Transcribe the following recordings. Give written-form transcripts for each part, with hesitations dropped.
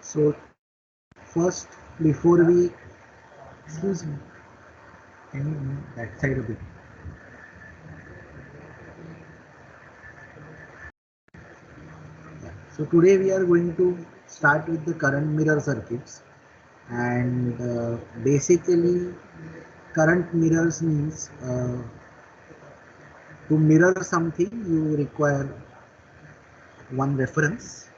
So first, before we, excuse me, can you move that side a bit? So today we are going to start with the current mirror circuits, and basically current mirrors means to mirror something you require one reference,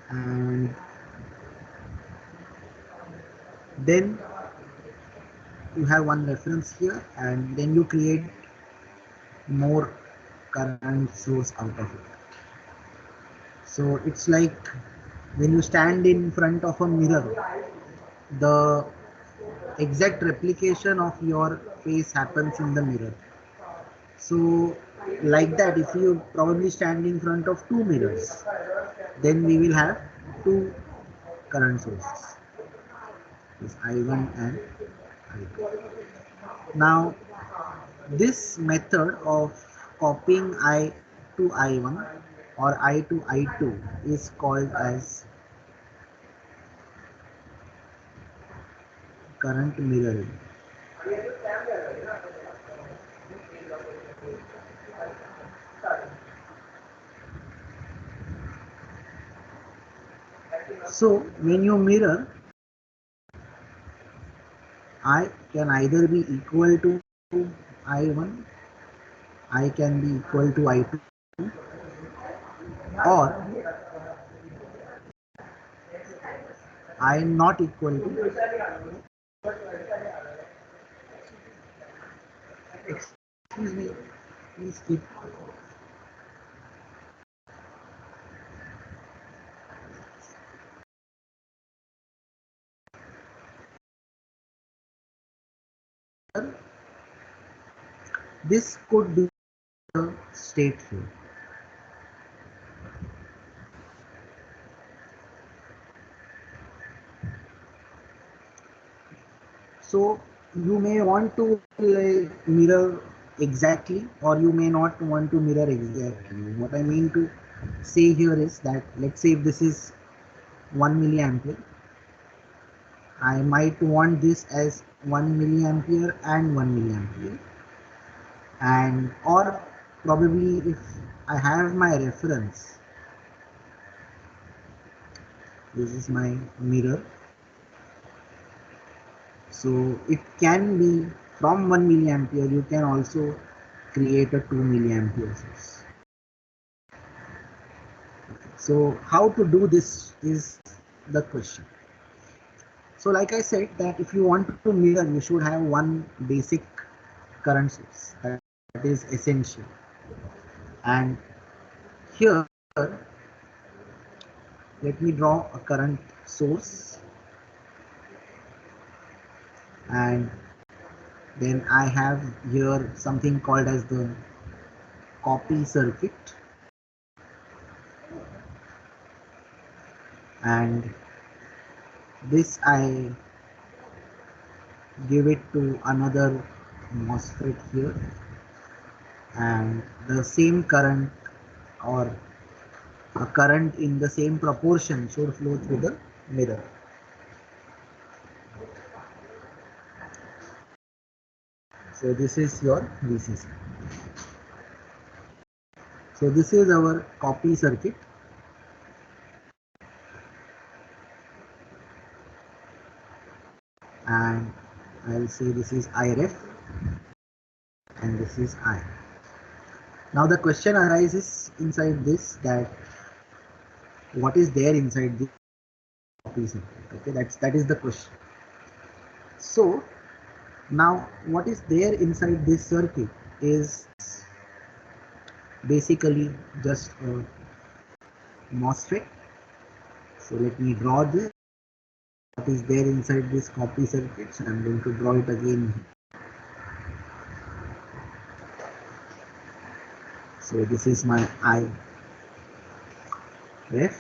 and then you have one reference here, and then you create more current source out of it. So it's like when you stand in front of a mirror, the exact replication of your face happens in the mirror. So like that, if you probably stand in front of two mirrors, then we will have two current sources, is I1 and I2. Now this method of copying I to I1 or I to I2 is called as current mirroring. So when you mirror, I can either be equal to I1, I can be equal to I2, or I am not equal to, excuse me, please keep. This could be the state field. So you may want to mirror exactly, or you may not want to mirror exactly. What I mean to say here is that, let's say if this is 1 milliampere, I might want this as 1 milliampere and 1 milliampere, and or probably if I have my reference, this is my mirror, so it can be from 1 milliampere, you can also create a 2 milliampere source. So how to do this is the question. So like I said, that if you want to mirror, you should have one basic current source, that is essential. And here let me draw a current source, and then I have here something called as the copy circuit, and this I give it to another MOSFET here, and the same current or a current in the same proportion should flow through the mirror. So this is your VCC. So this is our copy circuit, and I'll say this is IREF and this is I. Now the question arises inside this, that what is there inside the copy circuit? Okay, that is the question. So now what is there inside this circuit is basically just a MOSFET. So let me draw this. What is there inside this copy circuit? So I'm going to draw it again. So this is my IREF,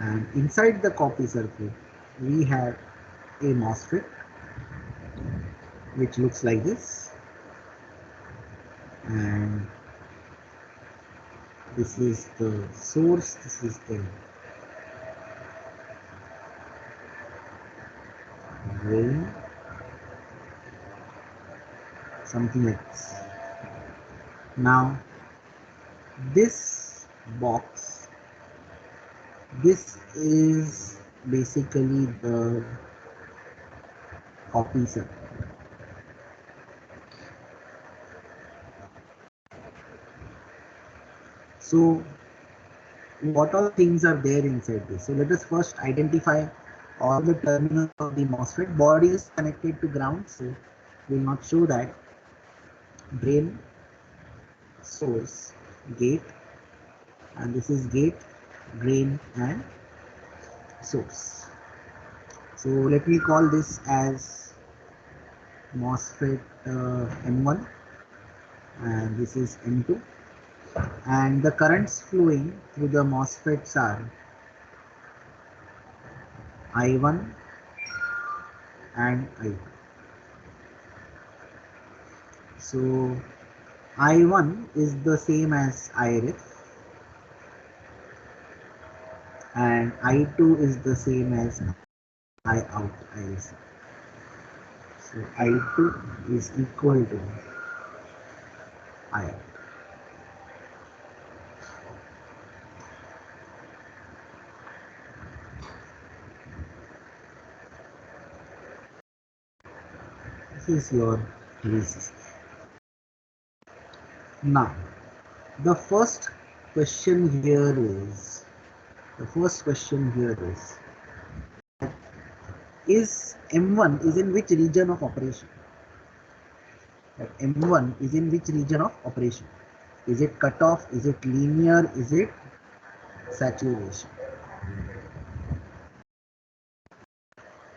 and inside the copy circuit we have a MOSFET which looks like this, and this is the source, this is the drain, something like this. Now this box, this is basically the copy set. So what all things are there inside this? So let us first identify all the terminals of the MOSFET. Body is connected to ground, so we will not show that. Drain, source, gate, and this is gate, drain and source. So let me call this as MOSFET M1 and this is M2, and the currents flowing through the MOSFETs are I1 and I2. So I1 is the same as Iref and I2 is the same as Iout, IC. So I2 is equal to Iout. This is your VCC. Now, the first question here is, is M1 is in which region of operation? M1 is in which region of operation? Is it cutoff? Is it linear? Is it saturation?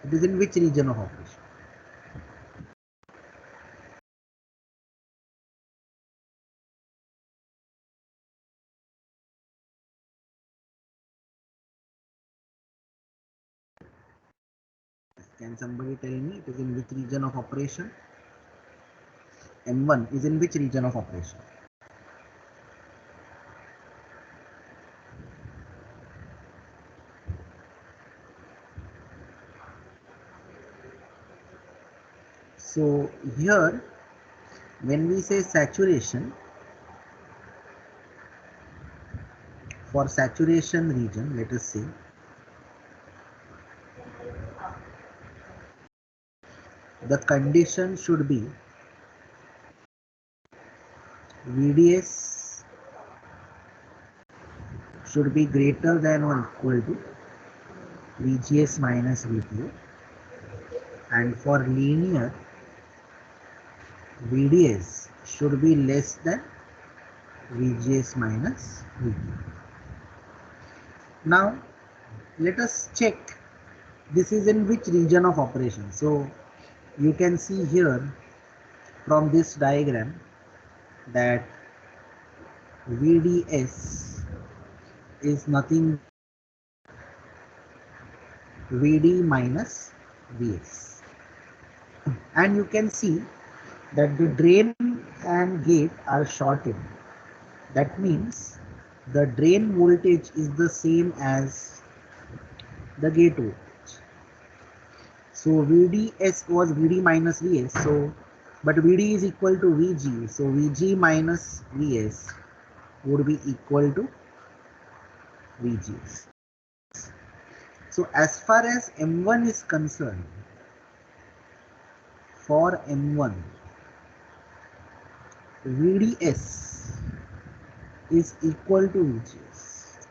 It is in which region of operation? Can somebody tell me it is in which region of operation? M1 is in which region of operation? So here when we say saturation, for saturation region, let us say the condition should be VDS should be greater than or equal to VGS minus VT, and for linear VDS should be less than VGS minus VT. Now let us check this is in which region of operation. So you can see here from this diagram that VDS is nothing VD minus VS, and you can see that the drain and gate are shorted. That means the drain voltage is the same as the gate voltage. So VDS was VD minus VS, so but VD is equal to VG, so VG minus VS would be equal to VGS. So as far as M1 is concerned, for M1, VDS is equal to VGS.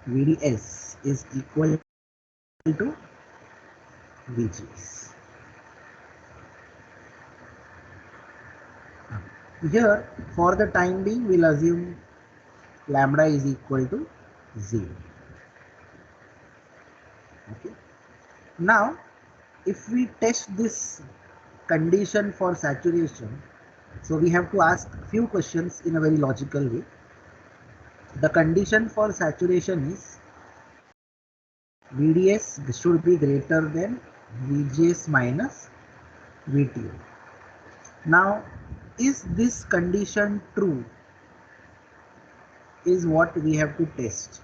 VDS is equal to VGS. Here, for the time being, we'll assume lambda is equal to 0. Okay. Now, if we test this condition for saturation, so we have to ask few questions in a very logical way. The condition for saturation is VDS should be greater than VGS minus VT. Now, is this condition true is what we have to test.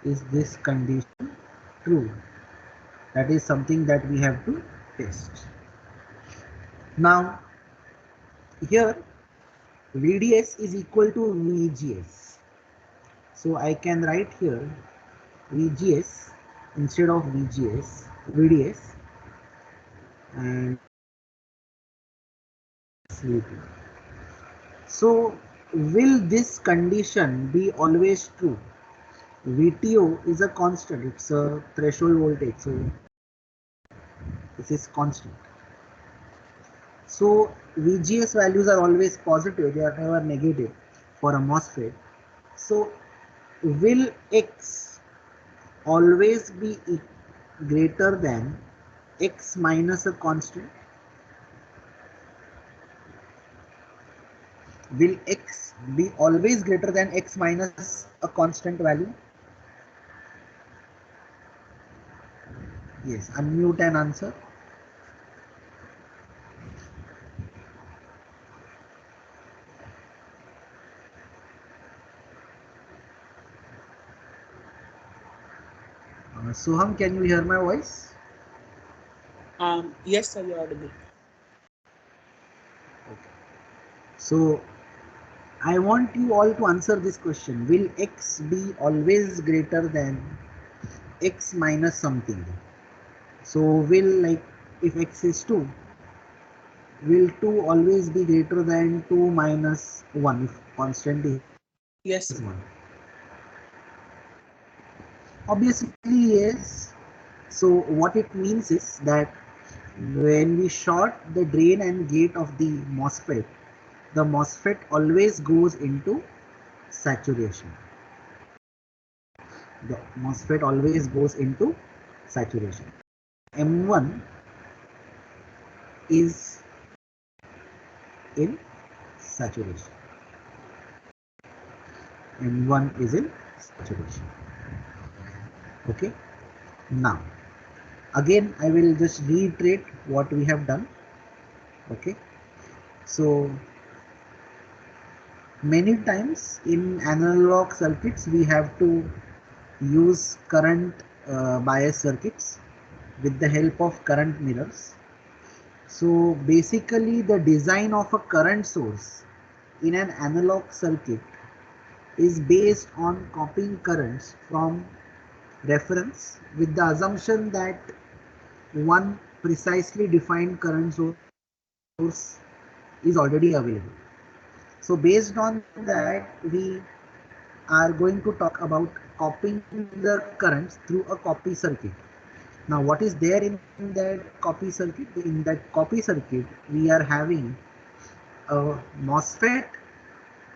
Is this condition true? That is something that we have to test. Now here VDS is equal to VGS. So I can write here VGS instead of VGS, VDS, and VT. So will this condition be always true? VTO is a constant, it's a threshold voltage, so this is constant. So VGS values are always positive, they are never negative for a MOSFET. So will X always be greater than X minus a constant? Will X be always greater than X minus a constant value? Yes, unmute and answer. Soham, can you hear my voice? Yes, sir, you're audible. Okay. So I want you all to answer this question. Will X be always greater than X minus something? So will, like, if X is 2, will 2 always be greater than 2 minus 1 if constant is Yes, sir. 1? Obviously yes. So what it means is that when we short the drain and gate of the MOSFET always goes into saturation. The MOSFET always goes into saturation. M1 is in saturation. M1 is in saturation. Okay. Now, again, I will just reiterate what we have done. Okay. So, many times in analog circuits, we have to use current bias circuits with the help of current mirrors. So basically the design of a current source in an analog circuit is based on copying currents from reference with the assumption that one precisely defined current source is already available. So based on that, we are going to talk about copying the currents through a copy circuit. Now what is there in that copy circuit? In that copy circuit, we are having a MOSFET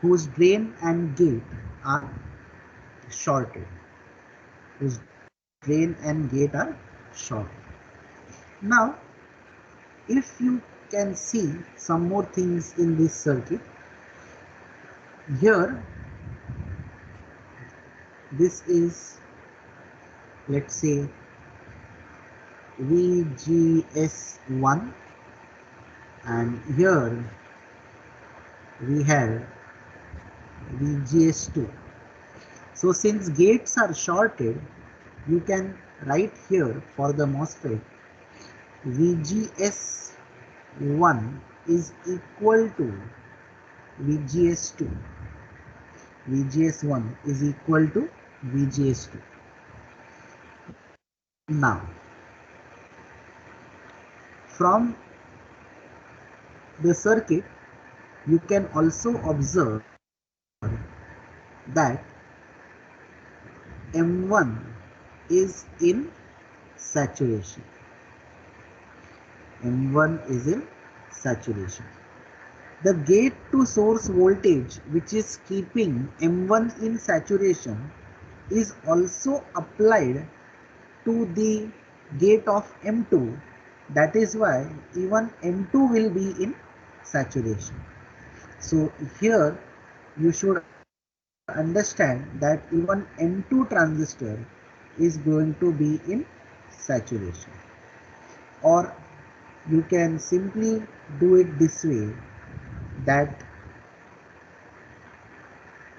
whose drain and gate are shorted. Whose drain and gate are shorted. Now, if you can see some more things in this circuit, here this is, let's say, VGS1, and here we have VGS2. So since gates are shorted, you can write here for the MOSFET VGS1 is equal to VGS2. VGS1 is equal to VGS2. Now, from the circuit, you can also observe that M1 is in saturation. M1 is in saturation. The gate to source voltage, which is keeping M1 in saturation, is also applied to the gate of M2. That is why even M2 will be in saturation. So here you should understand that even M2 transistor is going to be in saturation. Or you can simply do it this way, that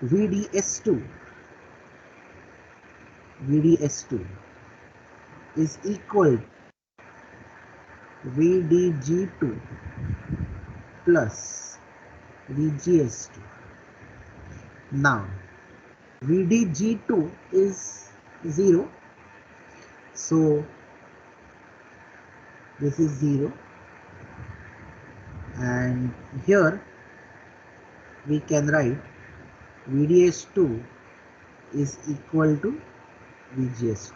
VDS2 is equal to VDG2 plus VGS2. Now VDG2 is 0, so this is 0, and here we can write VDS2 is equal to VGS2.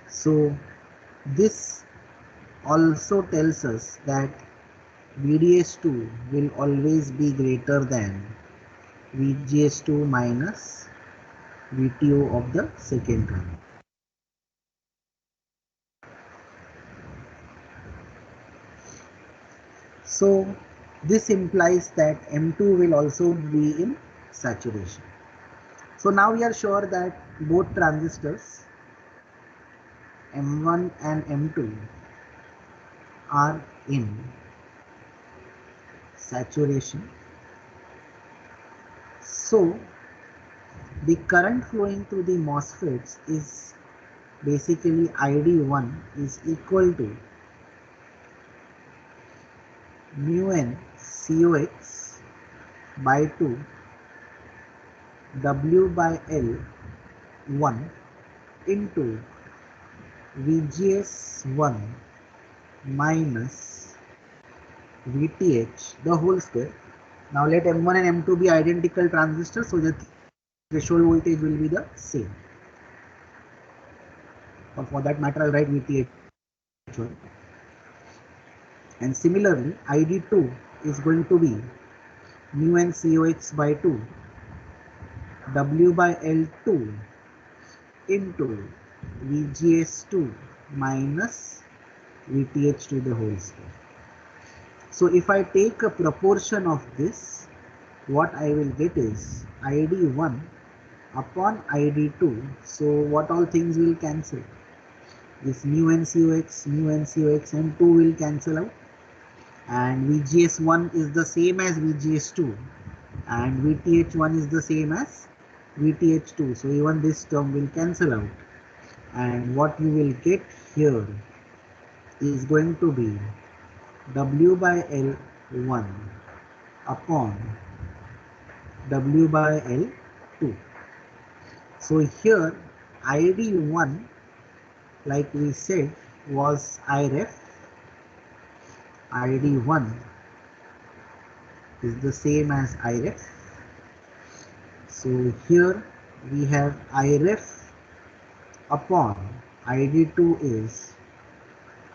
So this also tells us that VDS2 will always be greater than VGS2 minus VTO of the second run. So this implies that M2 will also be in saturation. So now we are sure that both transistors M1 and M2 are in saturation. So the current flowing through the MOSFETs is basically ID1 is equal to mu n COX by 2 W by L 1 into VGS1 minus VTH the whole square. Now let M1 and M2 be identical transistors, so that threshold voltage will be the same. Or for that matter, I'll write VTH1. And similarly, ID2 is going to be mu n COX by 2 W by L2 into VGS2 minus VTH to the whole square. So if I take a proportion of this, what I will get is ID1 upon ID2. So what all things will cancel? This mu n COX and 2 will cancel out, and VGS1 is the same as VGS2, and VTH1 is the same as VTH2. So even this term will cancel out, and what you will get here is going to be W by L1 upon W by L2. So here ID1, like we said, was Iref. ID1 is the same as Iref. So here we have Iref upon ID2 is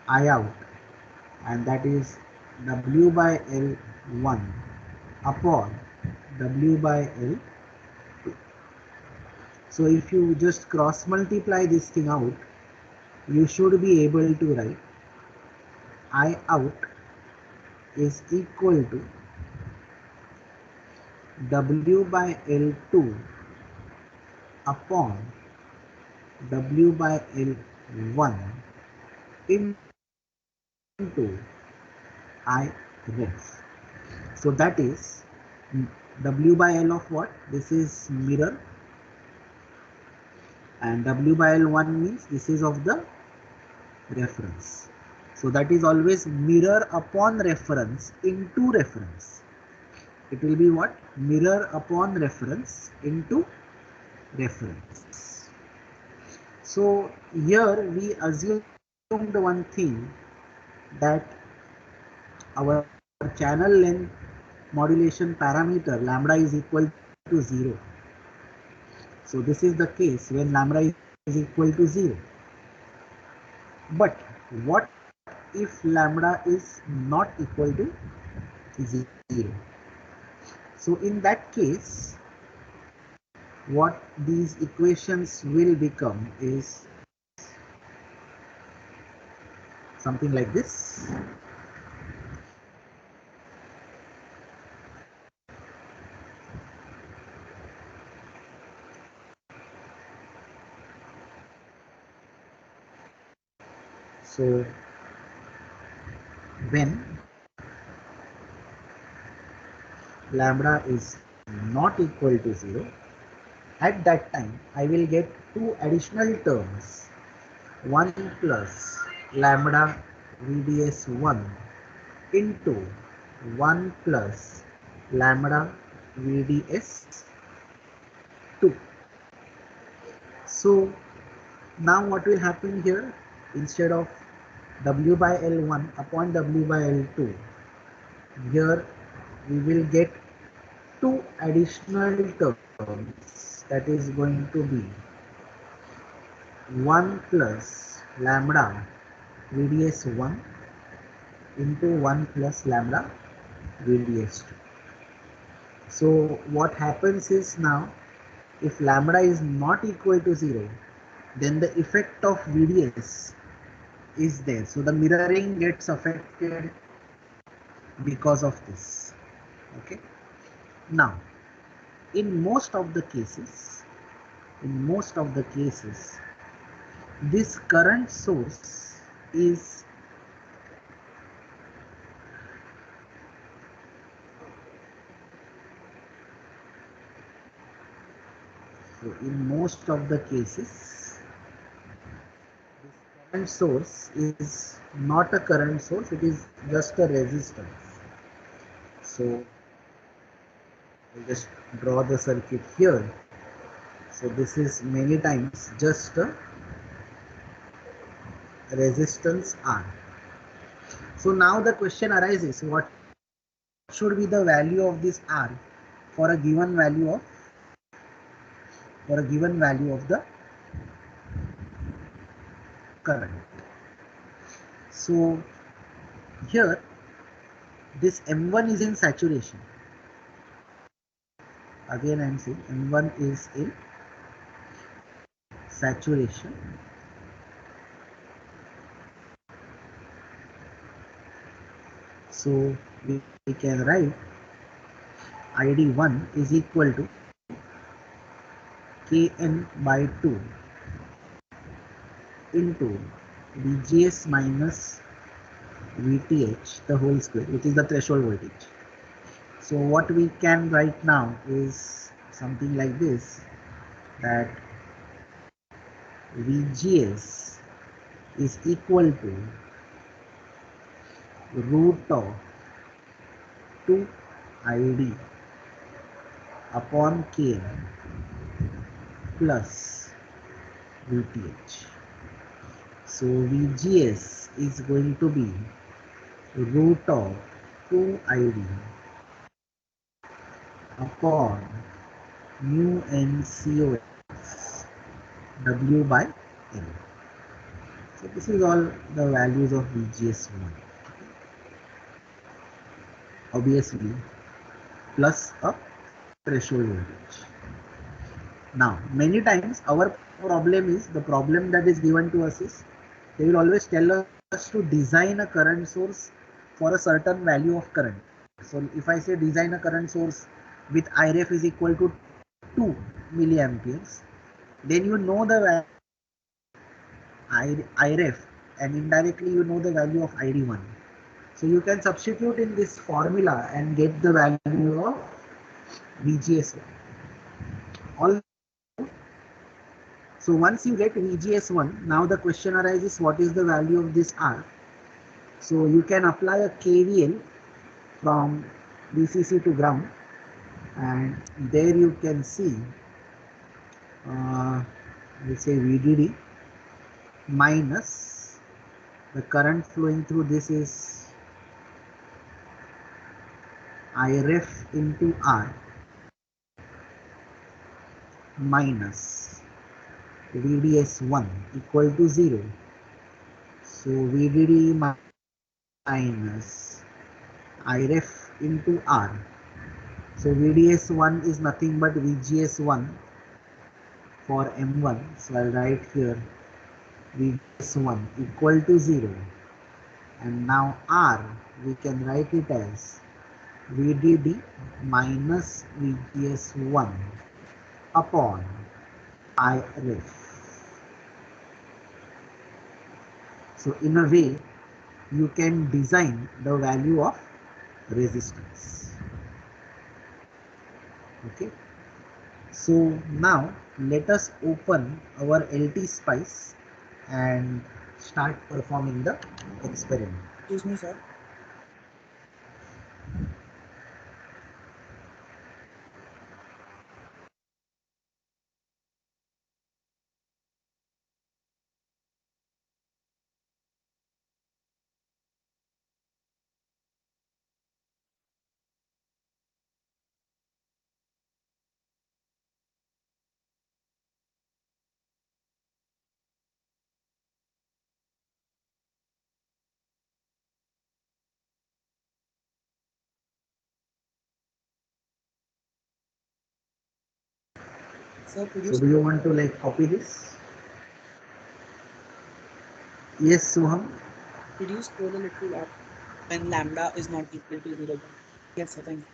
I out, and that is W by L1 upon W by L2. So if you just cross multiply this thing out, you should be able to write I out is equal to W by L2 upon W by L1 into I ref. So that is W by L of what? This is mirror, and W by L1 means this is of the reference. So that is always mirror upon reference into reference. It will be what? Mirror upon reference into reference. So here we assumed one thing, that our channel length modulation parameter lambda is equal to 0. So this is the case when lambda is equal to 0. But what if lambda is not equal to 0? So in that case, what these equations will become is something like this. So when lambda is not equal to 0, at that time I will get two additional terms, 1 plus lambda VDS1 into 1 plus lambda VDS2. So now what will happen here, instead of W by L1 upon W by L2, here we will get two additional terms, that is going to be 1 plus lambda VDS1 into 1 plus lambda VDS2. So what happens is, now if lambda is not equal to 0, then the effect of VDS is there. So the mirroring gets affected because of this. Okay. Now, in most of the cases, this current source is this current source is not a current source, it is just a resistance. So I'll just draw the circuit here. So this is many times just a resistance R. So now the question arises, what should be the value of this R for a given value of the current. So here this M1 is in saturation. Again I am saying M1 is in saturation. So we can write ID1 is equal to Kn by 2 into VGS minus VTH the whole square, which is the threshold voltage. So what we can write now is something like this, that VGS is equal to root of 2 ID upon Kn plus VTH. So VGS is going to be root of 2 ID upon mu n COS W by L. So this is all the values of VGS1. Obviously plus a threshold voltage. Now many times our problem is, the problem that is given to us is, they will always tell us to design a current source for a certain value of current. So if I say design a current source with IREF is equal to 2 milliamperes, then you know the IREF and indirectly you know the value of ID1. So you can substitute in this formula and get the value of VGS1. So once you get VGS1, now the question arises, what is the value of this R? So you can apply a KVL from VCC to ground, and there you can see, let's say VDD minus the current flowing through this is IREF into R minus VDS1 equal to 0. So VDD minus IREF into R. So VDS1 is nothing but VGS1 for M1. So I'll write here VGS1 equal to 0. And now R, we can write it as VDD minus VGS1 upon IREF. So in a way, you can design the value of resistance. Okay. So now let us open our LT Spice and start performing the experiment. Excuse me, sir. Sir, could you So do you want to like copy this? Yes, Suham. scroll a little up when lambda is not equal to 0? Yes, sir. Thank you.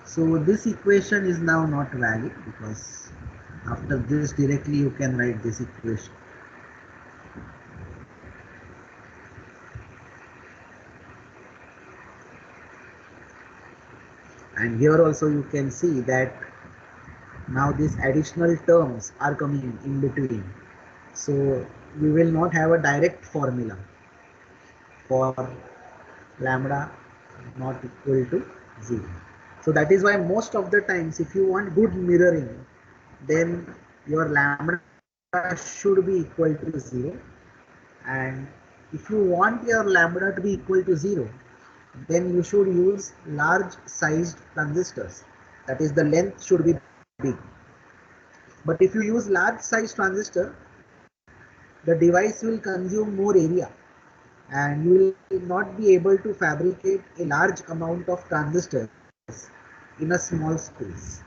So this equation is now not valid because after this directly you can write this equation. And here also you can see that now these additional terms are coming in between. So we will not have a direct formula for lambda not equal to 0. So that is why most of the times if you want good mirroring, then your lambda should be equal to 0. And if you want your lambda to be equal to 0, then you should use large sized transistors. That is, the length should be big. But if you use large size transistor, the device will consume more area and you will not be able to fabricate a large amount of transistors in a small space.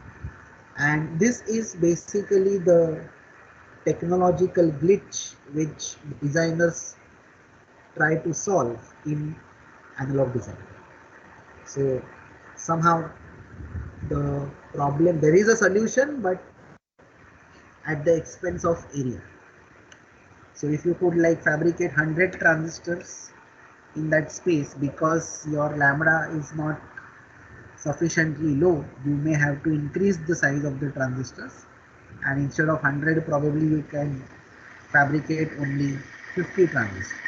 And this is basically the technological glitch which designers try to solve in analog design. So somehow the problem, there is a solution, but at the expense of area. So if you could like fabricate 100 transistors in that space, because your lambda is not sufficiently low, you may have to increase the size of the transistors, and instead of 100 probably you can fabricate only 50 transistors.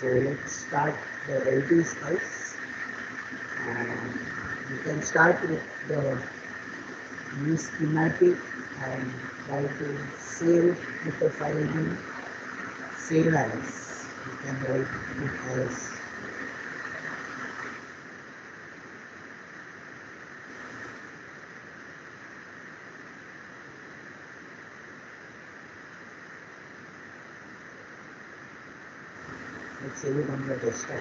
So let's start the LT spice, and you can start with the new schematic and try to save with the file name save as. You can write it as let's save it on your desktop,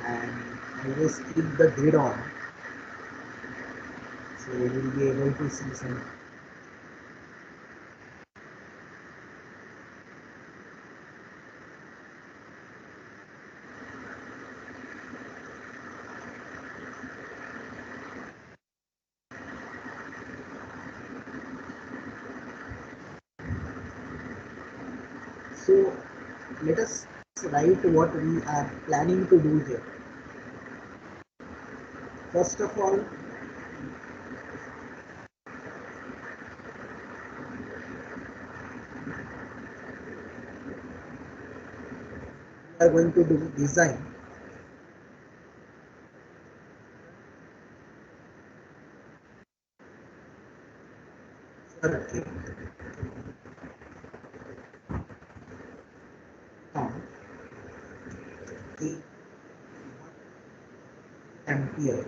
and always keep the grid on, so you will be able to see some. So let us write what we are planning to do here. First of all, we are going to do design circuit ampere.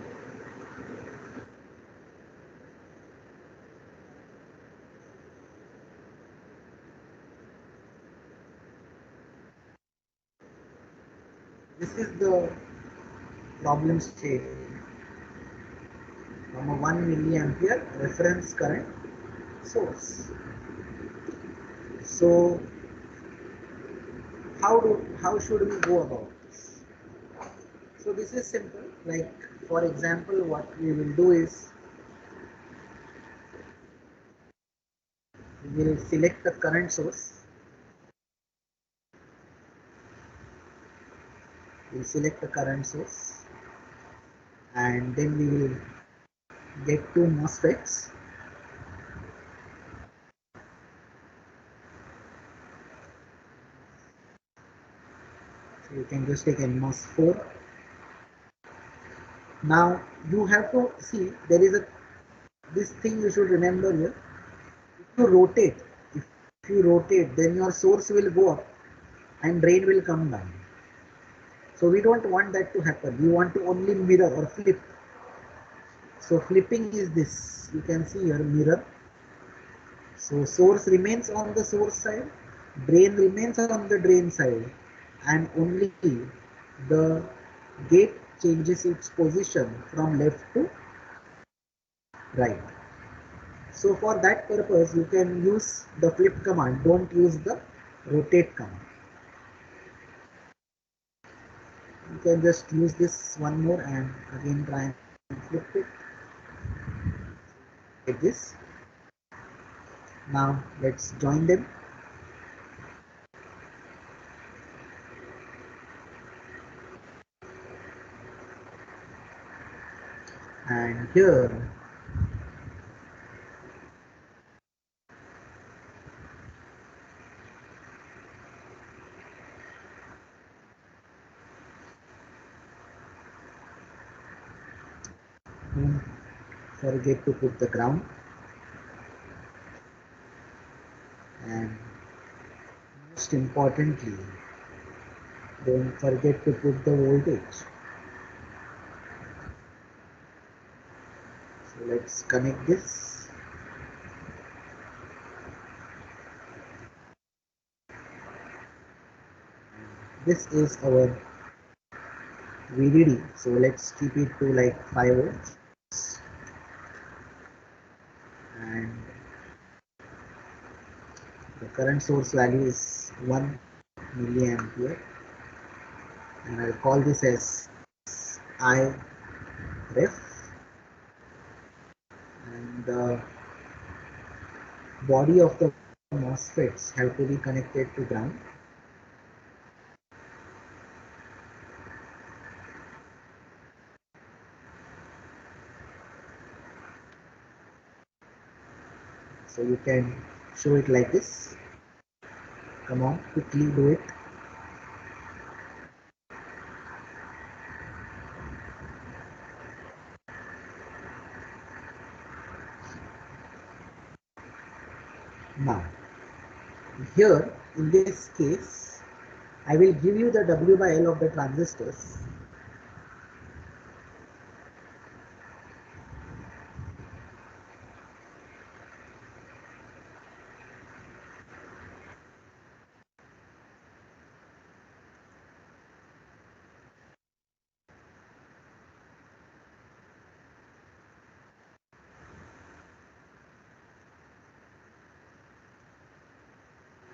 This is the problem statement from a 1 milliampere reference current source. So how should we go about this? So this is simple. Like for example, what we will do is we will select the current source. We'll select the current source, and then we will get two MOSFETs. So you can just take NMOS4. Now you have to see there is a this thing you should remember here. If you rotate, then your source will go up and drain will come down. So we don't want that to happen. We want to only mirror or flip. So flipping is this. You can see here mirror. So source remains on the source side, drain remains on the drain side, and only the gate changes its position from left to right. So for that purpose, you can use the flip command. Don't use the rotate command. You can just use this one more and again try and flip it like this. Now let's join them. And here don't forget to put the ground, and most importantly, don't forget to put the voltage. So let's connect this. This is our VDD. So let's keep it to like 5 volts. And the current source value is 1 milliampere. And I'll call this as I ref, and the body of the MOSFETs have to be connected to ground. So you can show it like this. Come on, quickly do it. Now here in this case, I will give you the W by L of the transistors.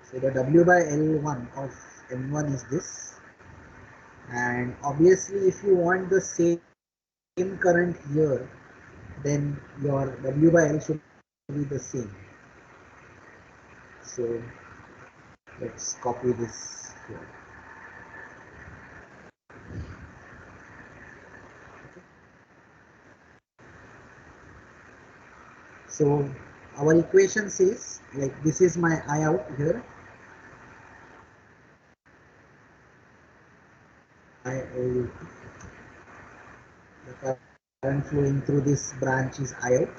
So the W by L1 of M1 is this, and obviously if you want the same current here, then your W by L should be the same. So let's copy this here. So our equation says, like, this is my I out here. The current flowing through this branch is I out,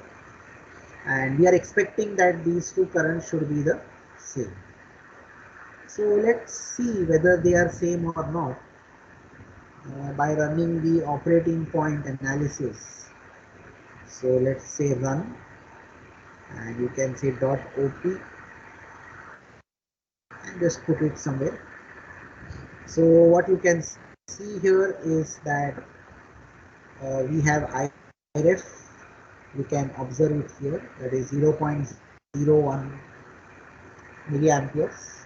and we are expecting that these two currents should be the same. So let's see whether they are same or not. by running the operating point analysis. So let's say run, and you can say .op and just put it somewhere. So what you can see here is that we have IREF. You can observe it here, that is 0.01 milliamperes,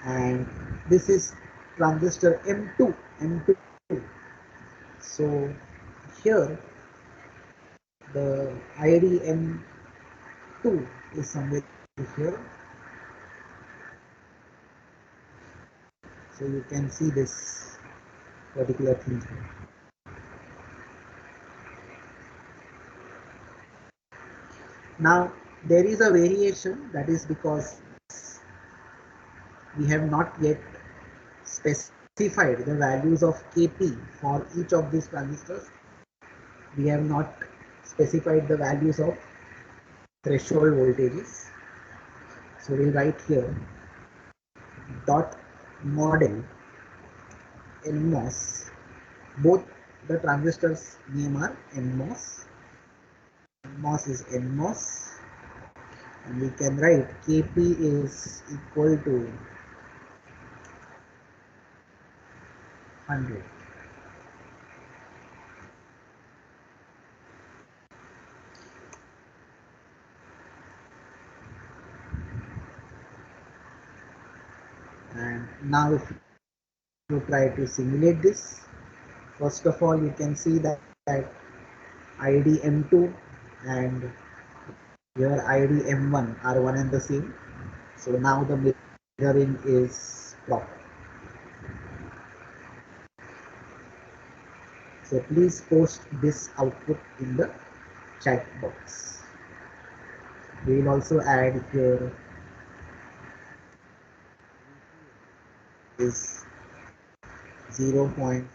and this is transistor M2. So here the ID M2 is somewhere here. So you can see this particular thing here. Now there is a variation, that is because we have not yet specified the values of Kp for each of these transistors. We have not specified the values of threshold voltages. So we'll write here dot model NMOS. Both the transistors name are NMOS. NMOS is NMOS, and we can write Kp is equal to 100. And now if you try to simulate this, first of all you can see that ID M2 and here ID M1 are one and the same. So now the mirroring is proper. So please post this output in the chat box. We will also add here is 0.5,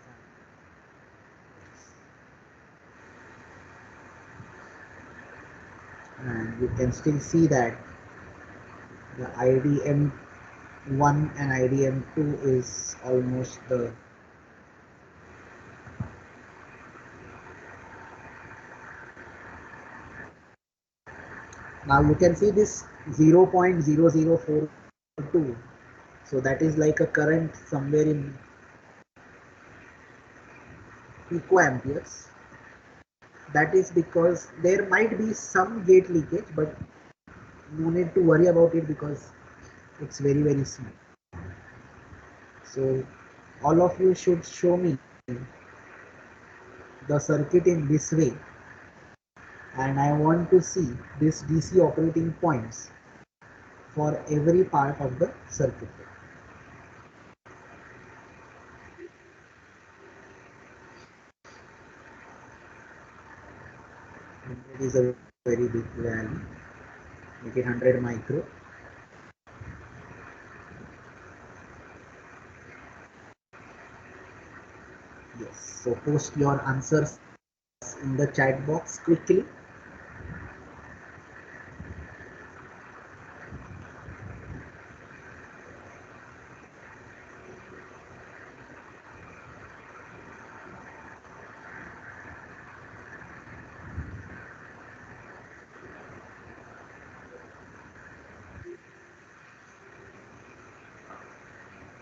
and you can still see that the IDM1 and IDM2 is almost the now you can see this 0.0042. So that is like a current somewhere in picoamperes. That is because there might be some gate leakage, but no need to worry about it because it's very small. So all of you should show me the circuit in this way, and I want to see this DC operating points for every part of the circuit. It is a very big value. Make it 100 micro. Yes. So post your answers in the chat box quickly.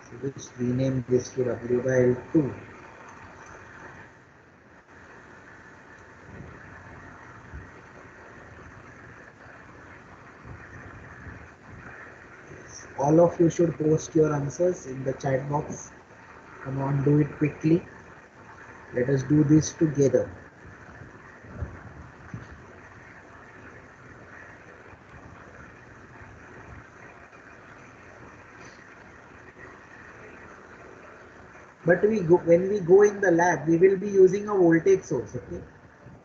So just rename this to W by L2. All of you should post your answers in the chat box. Come on, do it quickly. Let us do this together. But when we go in the lab, we will be using a voltage source. Okay,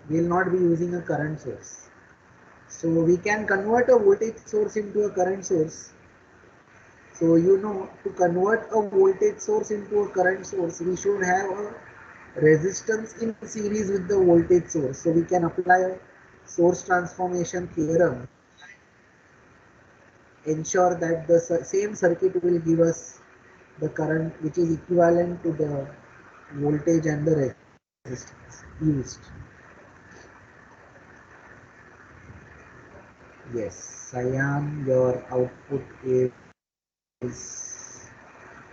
we will not be using a current source. So we can convert a voltage source into a current source. So you know, to convert a voltage source into a current source, we should have a resistance in series with the voltage source. So we can apply a source transformation theorem, ensure that the same circuit will give us the current which is equivalent to the voltage and the resistance used. Yes, Cyan, your output is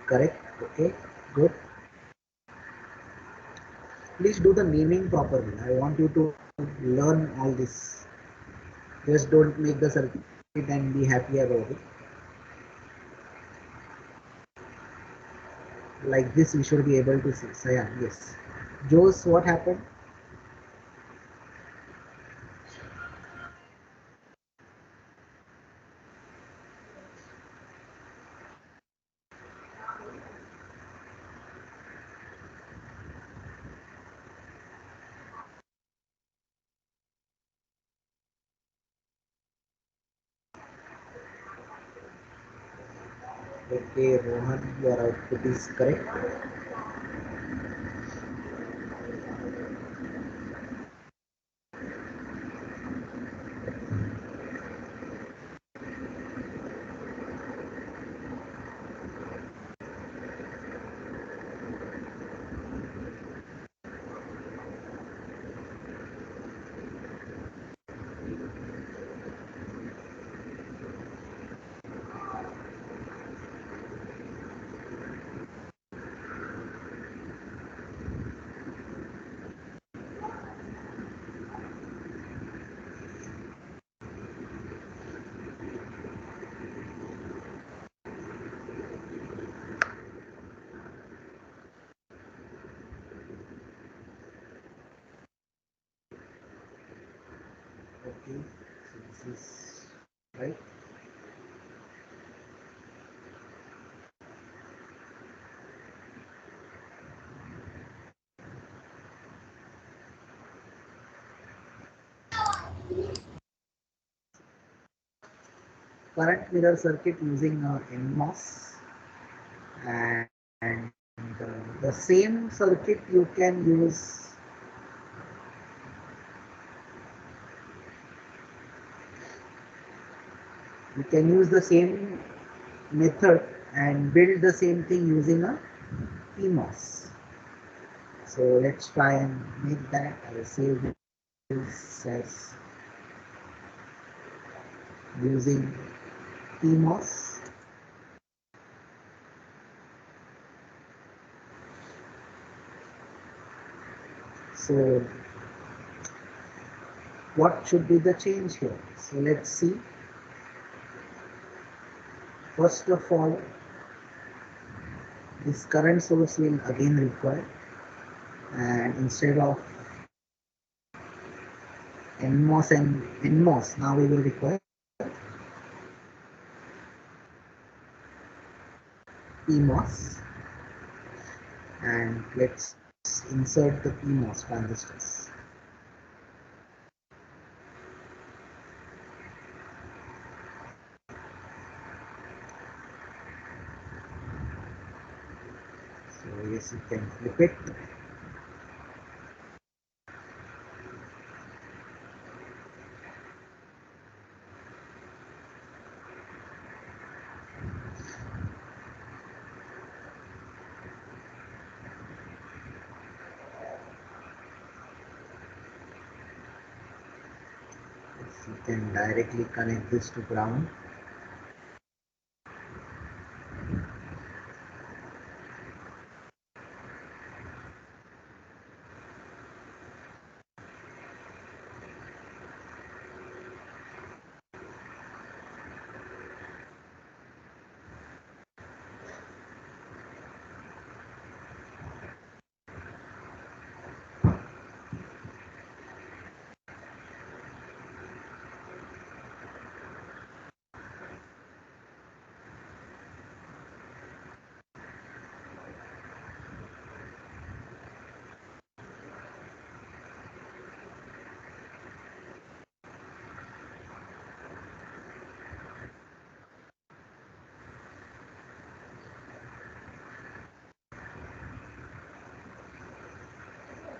correct. Okay, good. Please do the naming properly. I want you to learn all this. Just don't make the circuit and be happy about it. Like this, we should be able to see. Cyan, yes. Jose, what happened? Okay, Rohan, your output is correct. Okay, so this is right. Current mirror circuit using NMOS, and the same circuit you can use. You can use the same method and build the same thing using a PMOS. So let's try and make that. I will save this as using PMOS. So what should be the change here? So let's see. First of all, this current source will again require, and instead of NMOS and NMOS, now we will require PMOS, and let's insert the PMOS transistors. So yes, you can flip it. Yes, you can directly connect this to ground.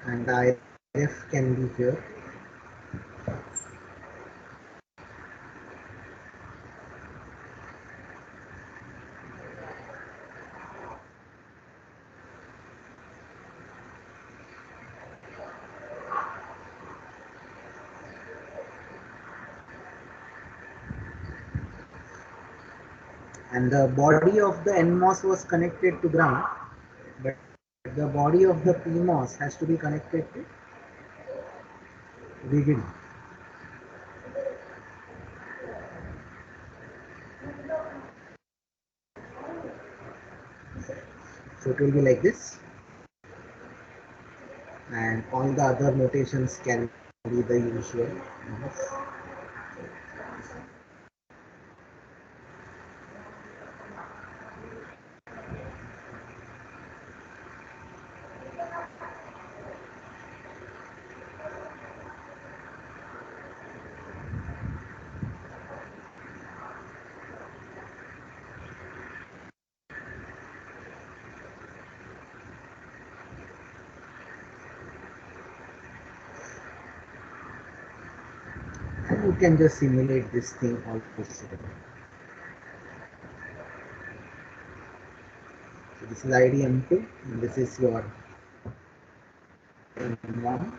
And IF can be here. and the body of the NMOS was connected to ground, but the body of the PMOS has to be connected to VDD. So it will be like this, and all the other notations can be the usual. And you can just simulate this thing also. So this is IDM2, and this is your M1.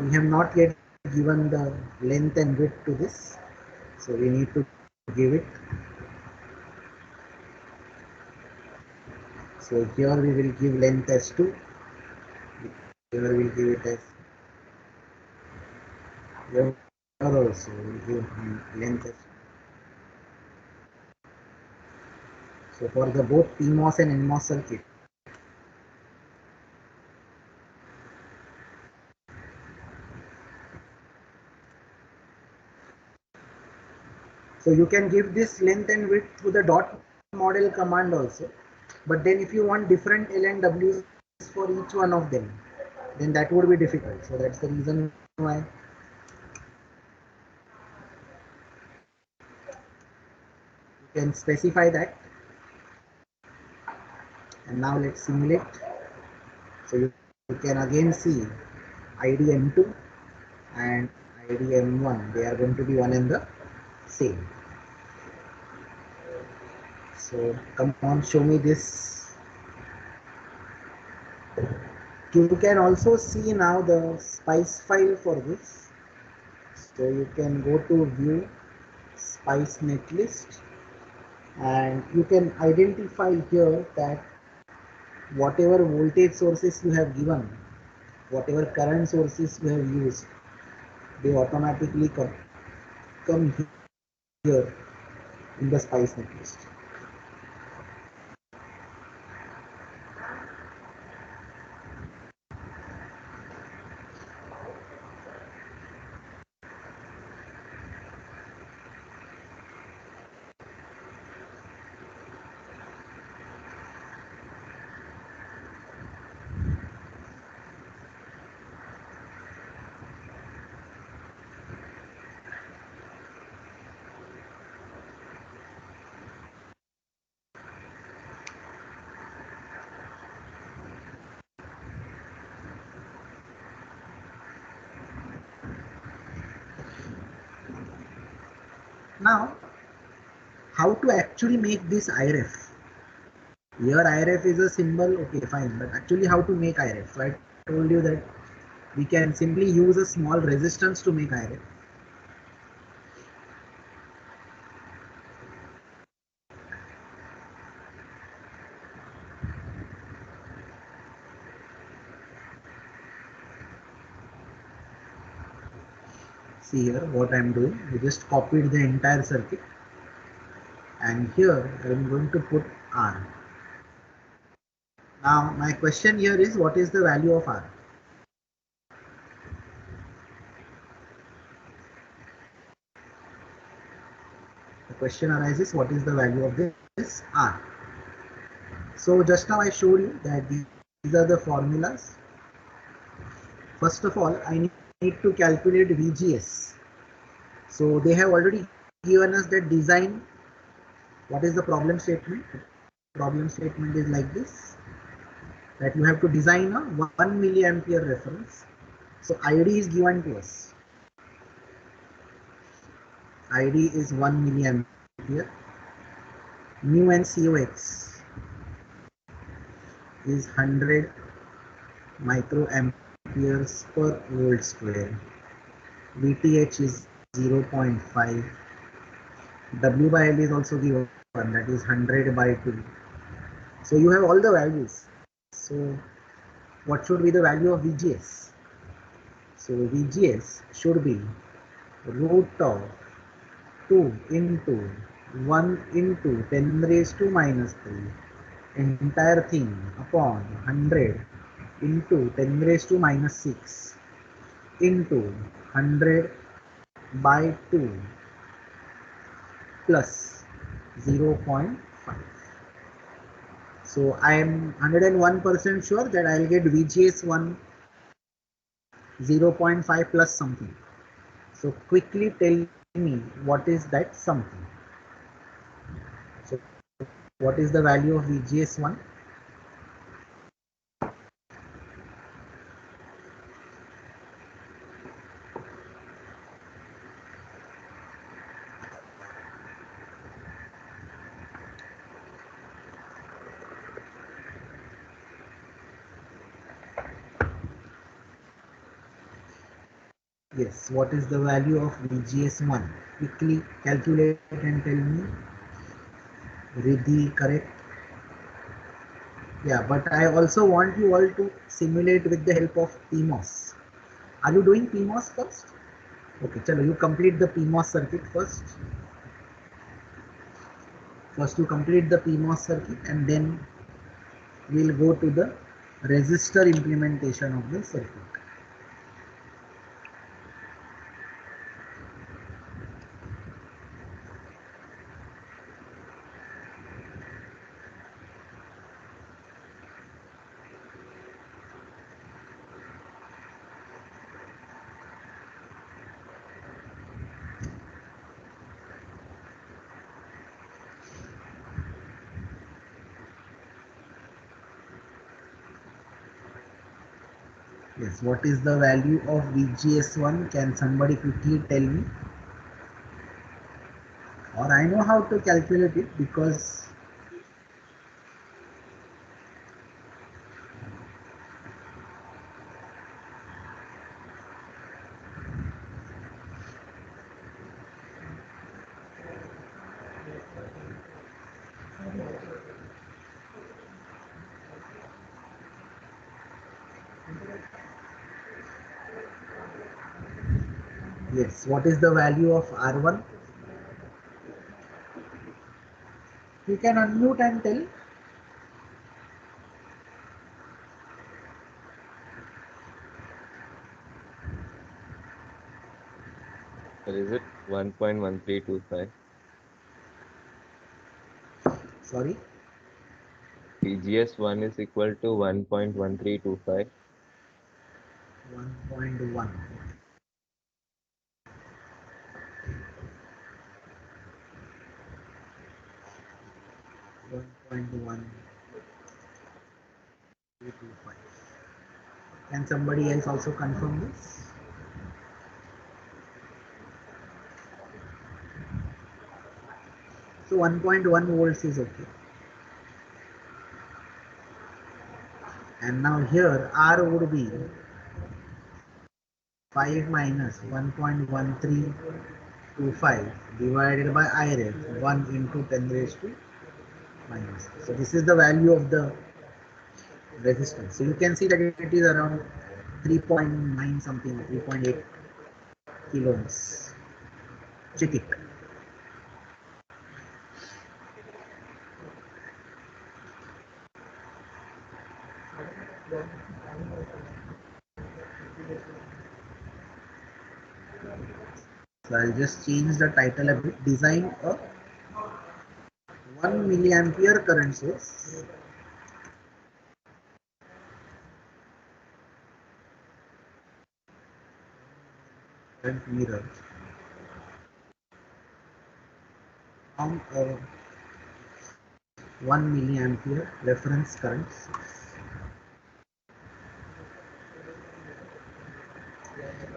We have not yet given the length and width to this, so we need to give it. So here we will give length as 2, here we will give it as, here also we will give length as 2. So for the both PMOS and NMOS circuit, so you can give this length and width through the dot model command also, but then if you want different LNWs for each one of them, then that would be difficult. So that's the reason why you can specify that. And now let's simulate. So you can again see IDM2 and IDM1, they are going to be one and the same. So come on, show me this. You can also see now the spice file for this. So you can go to view spice netlist, and you can identify here that whatever voltage sources you have given, whatever current sources you have used, they automatically come here in the spice netlist. Now, how to actually make this IRF? Here IRF is a symbol, okay fine, but actually how to make IRF? So I told you that we can simply use a small resistance to make IRF. See here what I am doing, I just copied the entire circuit, and here I am going to put R. Now my question here is, what is the value of R? The question arises, what is the value of this R? So just now I showed you that these are the formulas. First of all, I need to calculate VGS. So they have already given us that design. What is the problem statement? The problem statement is like this, that you have to design a 1 milliampere reference. So ID is given to us. ID is 1 milliampere. Mu and COX is 100 microamperes per volt square. VTH is 0.5. W by L is also given, that is 100 by 2. So you have all the values. So what should be the value of VGS? So VGS should be root of 2 into 1 into 10 raised to minus 3 entire thing upon 100 into 10 raised to minus 6 into 100 by 2 plus 0.5. So I am 101% sure that I'll get VGS1 0.5 plus something. So quickly tell me what is that something. So what is the value of VGS1? Yes, what is the value of VGS1? Quickly calculate and tell me. Riddhi, correct? Yeah, but I also want you all to simulate with the help of PMOS. Are you doing PMOS first? Okay, chalo, you complete the PMOS circuit first. First you complete the PMOS circuit and then we'll go to the resistor implementation of the circuit. Yes, what is the value of VGS1? Can somebody quickly tell me? Or I know how to calculate it because yes, what is the value of R1? You can unmute and tell. Or is it 1.1325? Sorry, VGS1 is equal to 1.1325. 1.1. 1.1325. Can somebody else also confirm this? So 1.1 volts is okay. And now here R would be 5 minus 1.1325 divided by IREF 1 into 10 raised to minus. So this is the value of the resistance. So you can see that it is around 3.9 something, 3.8 kilo ohms. Check it. So I'll just change the title a bit. Design a 1 milliampere current source current mirror from a 1 milliampere reference current source.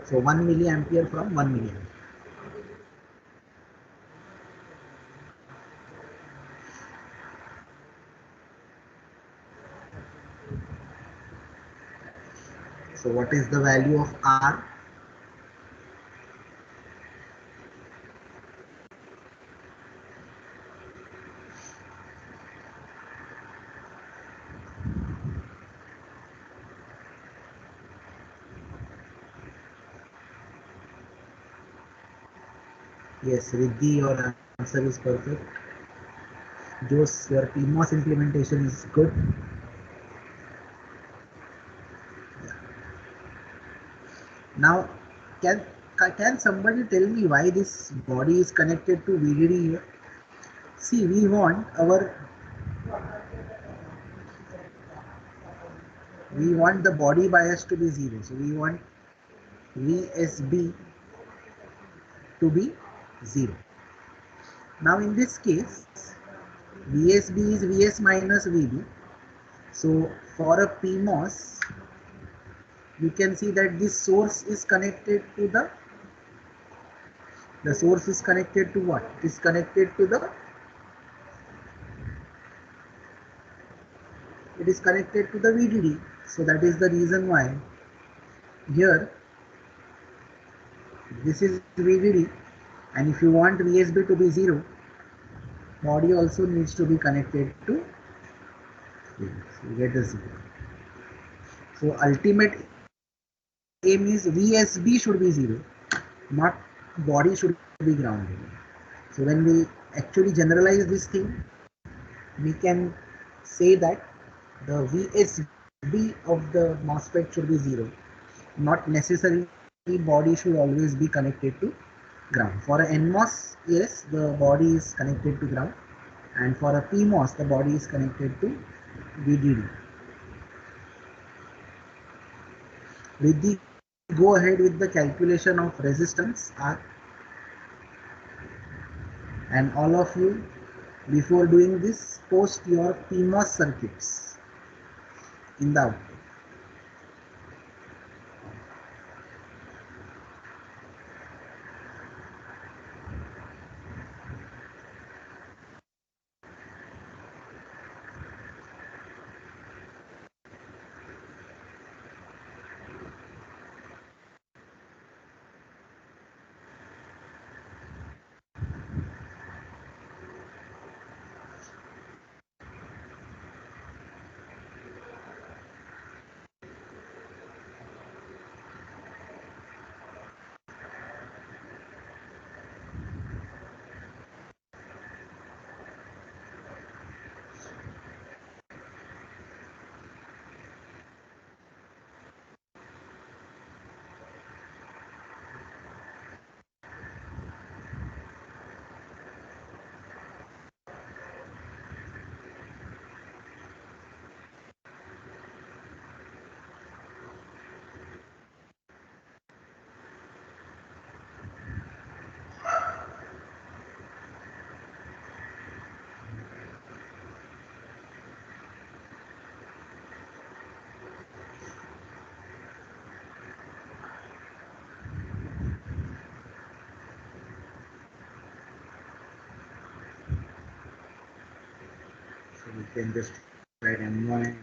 So 1 milliampere from 1 milliampere. So what is the value of R? Yes, Riddhi, your answer is perfect. Jose, your PMOS implementation is good. Now, can can somebody tell me why this body is connected to VDD here? See, we want the body bias to be zero. So we want VSB to be zero. Now in this case, VSB is Vs minus VB. So for a PMOS, we can see that this source is connected to the source is connected to what? It is connected to the VDD. So that is the reason why here this is VDD, and if you want VSB to be zero, body also needs to be connected to VDD. So you get the zero. So ultimate aim is VSB should be zero, not body should be grounded. So when we actually generalize this thing, we can say that the VSB of the MOSFET should be zero. Not necessarily body should always be connected to ground. For a NMOS, yes, the body is connected to ground, and for a PMOS, the body is connected to VDD. With the go ahead with the calculation of resistance R, and all of you, before doing this, post your PMOS circuits in the output. So we can just write M1.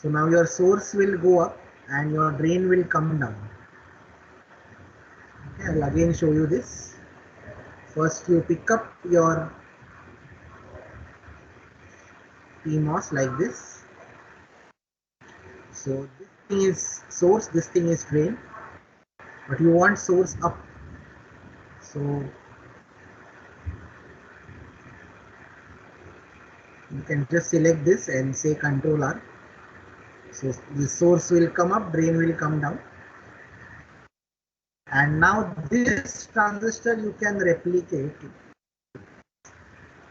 So now your source will go up and your drain will come down. Okay, I'll again show you this. First you pick up your PMOS like this. So this thing is source, this thing is drain, but you want source up. So you can just select this and say Control R. So the source will come up, drain will come down. And now this transistor you can replicate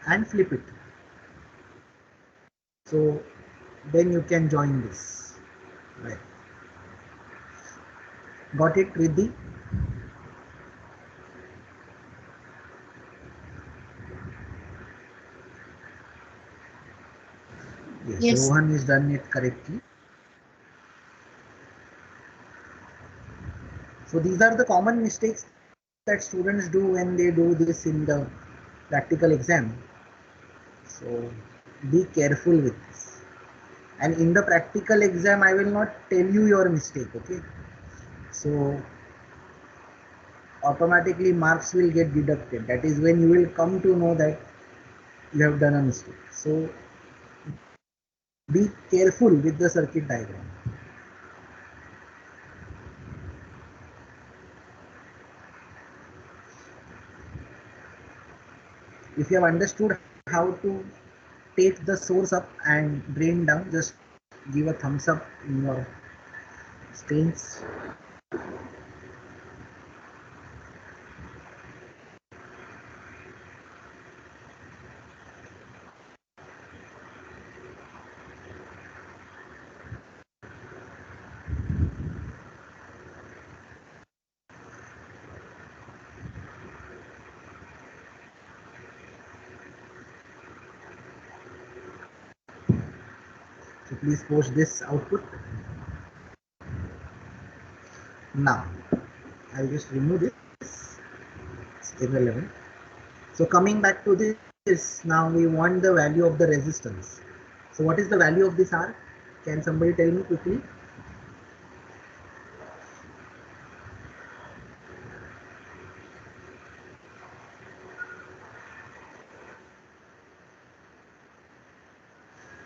and flip it. So then you can join this. Right. Got it, Riddhi? Yes, Rohan is done it correctly. So these are the common mistakes that students do when they do this in the practical exam. So be careful with this. And in the practical exam, I will not tell you your mistake, okay? So automatically marks will get deducted. That is when you will come to know that you have done a mistake. So be careful with the circuit diagram. If you have understood how to take the source up and drain down, just give a thumbs up in your screens. So please post this output. Now I'll just remove this. It's irrelevant. So coming back to this, now we want the value of the resistance. So what is the value of this R? Can somebody tell me quickly?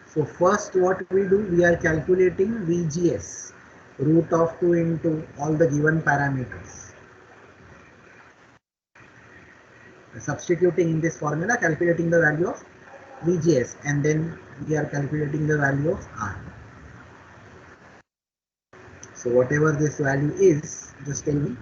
So first what we do, we are calculating VGS, root of 2 into all the given parameters. Substituting in this formula, calculating the value of VGS, and then we are calculating the value of R. So whatever this value is, just tell me.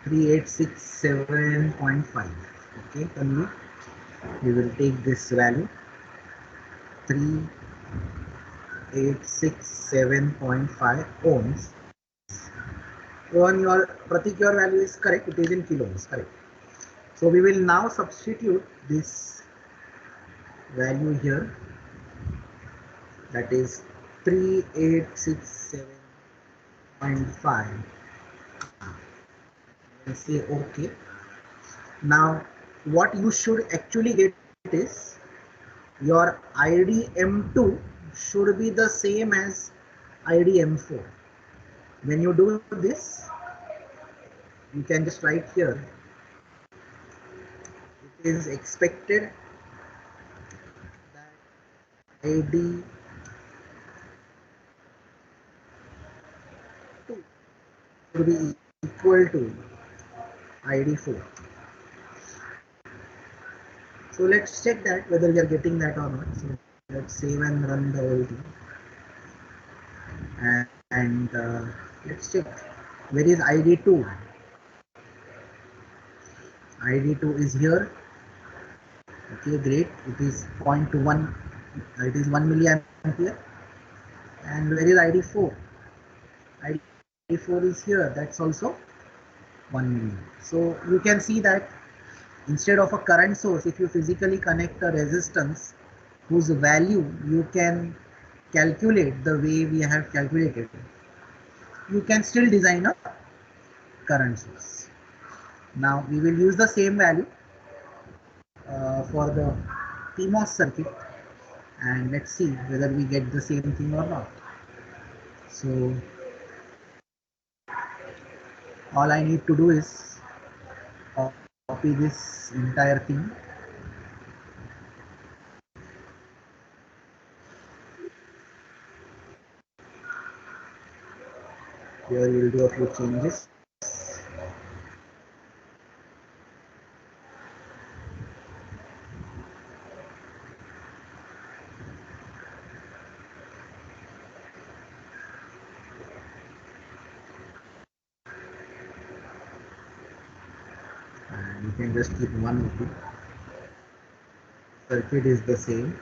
$3867.5. Okay, Tanvi, we will take this value 3867.5 ohms. On your Pratik, your value is correct, it is in kilo ohms, correct. So we will now substitute this value here, that is 3867.5, and say okay. Now what you should actually get is your IDM2 should be the same as IDM4. When you do this, you can just write here, it is expected that ID2 should be equal to ID4. So let's check that whether we are getting that or not. So let's save and run the whole thing. And let's check where is ID2. ID2 is here. Okay, great. It is 0.1. It is 1 milliampere. And where is ID4? ID4 is here. That's also 1 milliampere. So you can see that instead of a current source, if you physically connect a resistance whose value you can calculate the way we have calculated, you can still design a current source. Now we will use the same value for the PMOS circuit, and let's see whether we get the same thing or not. So all I need to do is copy this entire thing. Here we will do a few changes. And you can just keep one of it. Circuit is the same.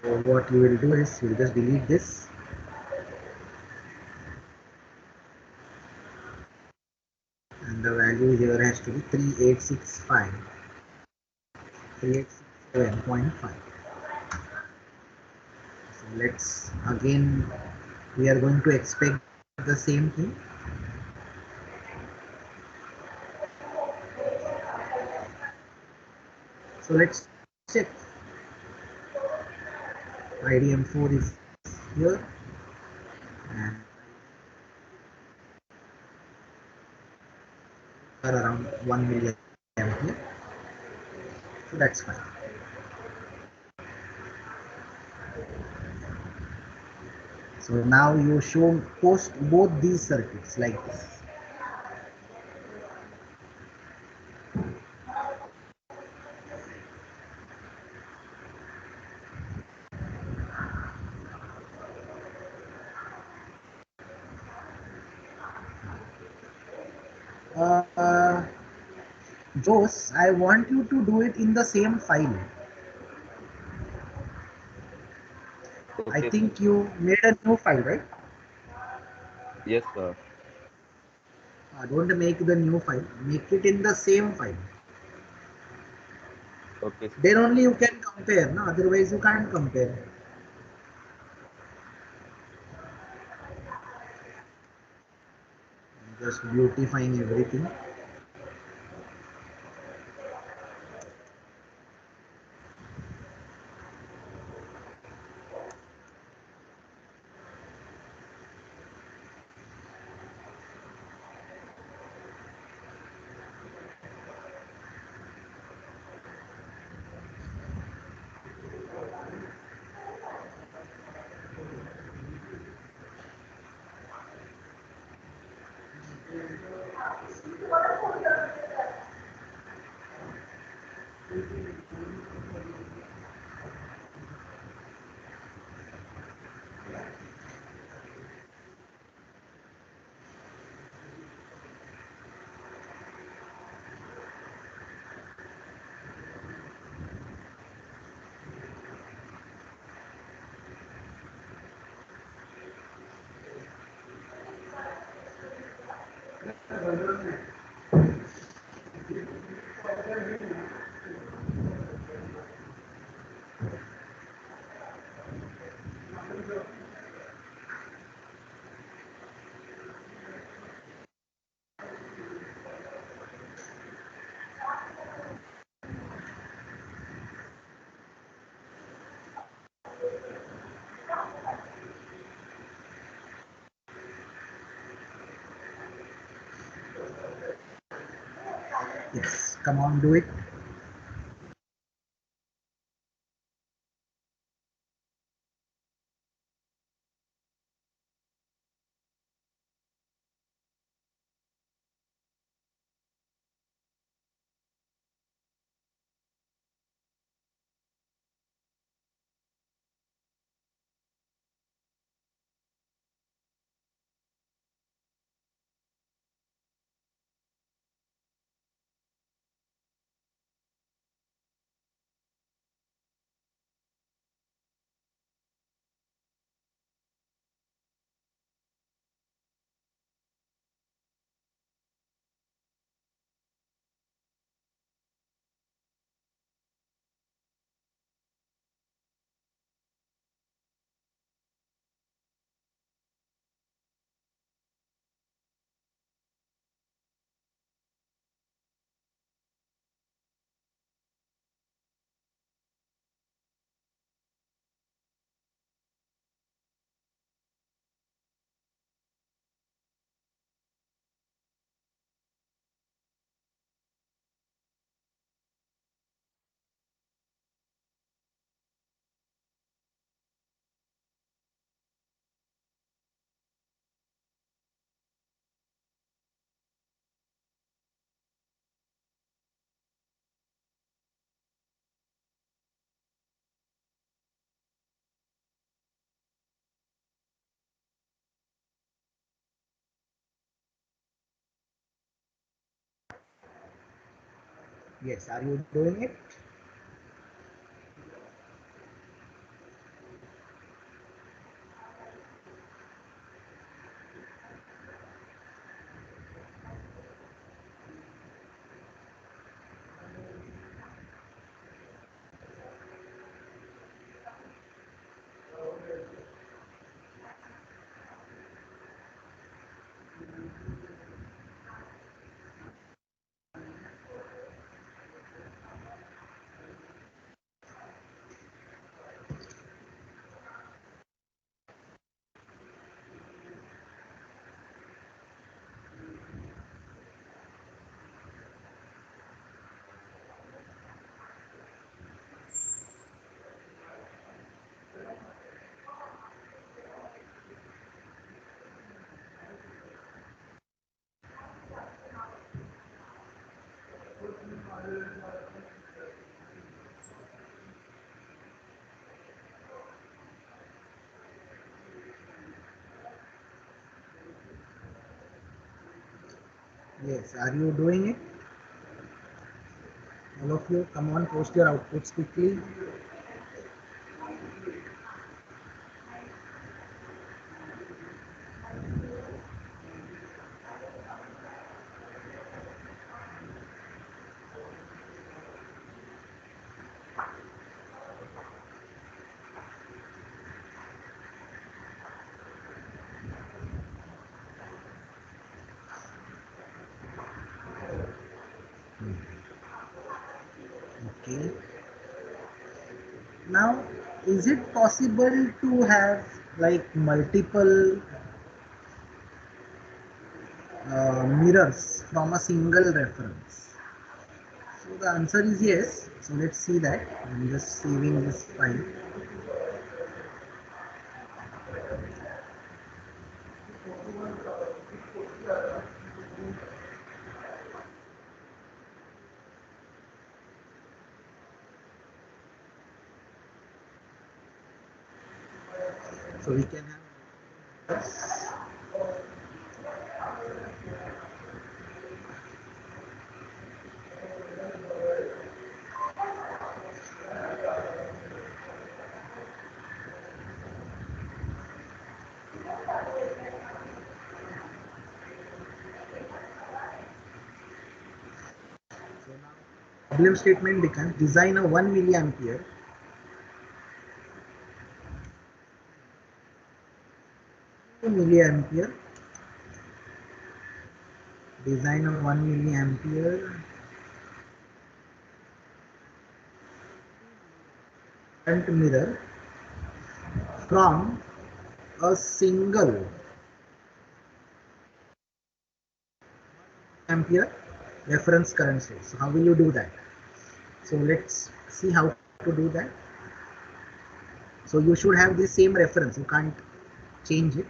So what you will do is you will just delete this, and the value here has to be 3865, 3867.5. So let's again, we are going to expect the same thing. So let's check. IDM4 is here, and are around 1 milliampere. So that's fine. So now you show post both these circuits like this. Uh, Jose, I want you to do it in the same file. I Okay, sir. think you made a new file, right? Yes, sir. Don't make the new file, make it in the same file. Okay, sir. Then only you can compare, no? Otherwise you can't compare. Just beautifying everything. Yes, come on, do it. Yes, are you doing it? Yes, are you doing it? All of you, come on, post your outputs quickly. Okay. Now, is it possible to have like multiple mirrors from a single reference? So the answer is yes. So let's see that. I'm just saving this file. So we can have problem statement becomes design a 1 milliampere design a 1 milliampere current mirror from a single ampere reference current source. So how will you do that? So let's see how to do that. So you should have the same reference, you can't change it.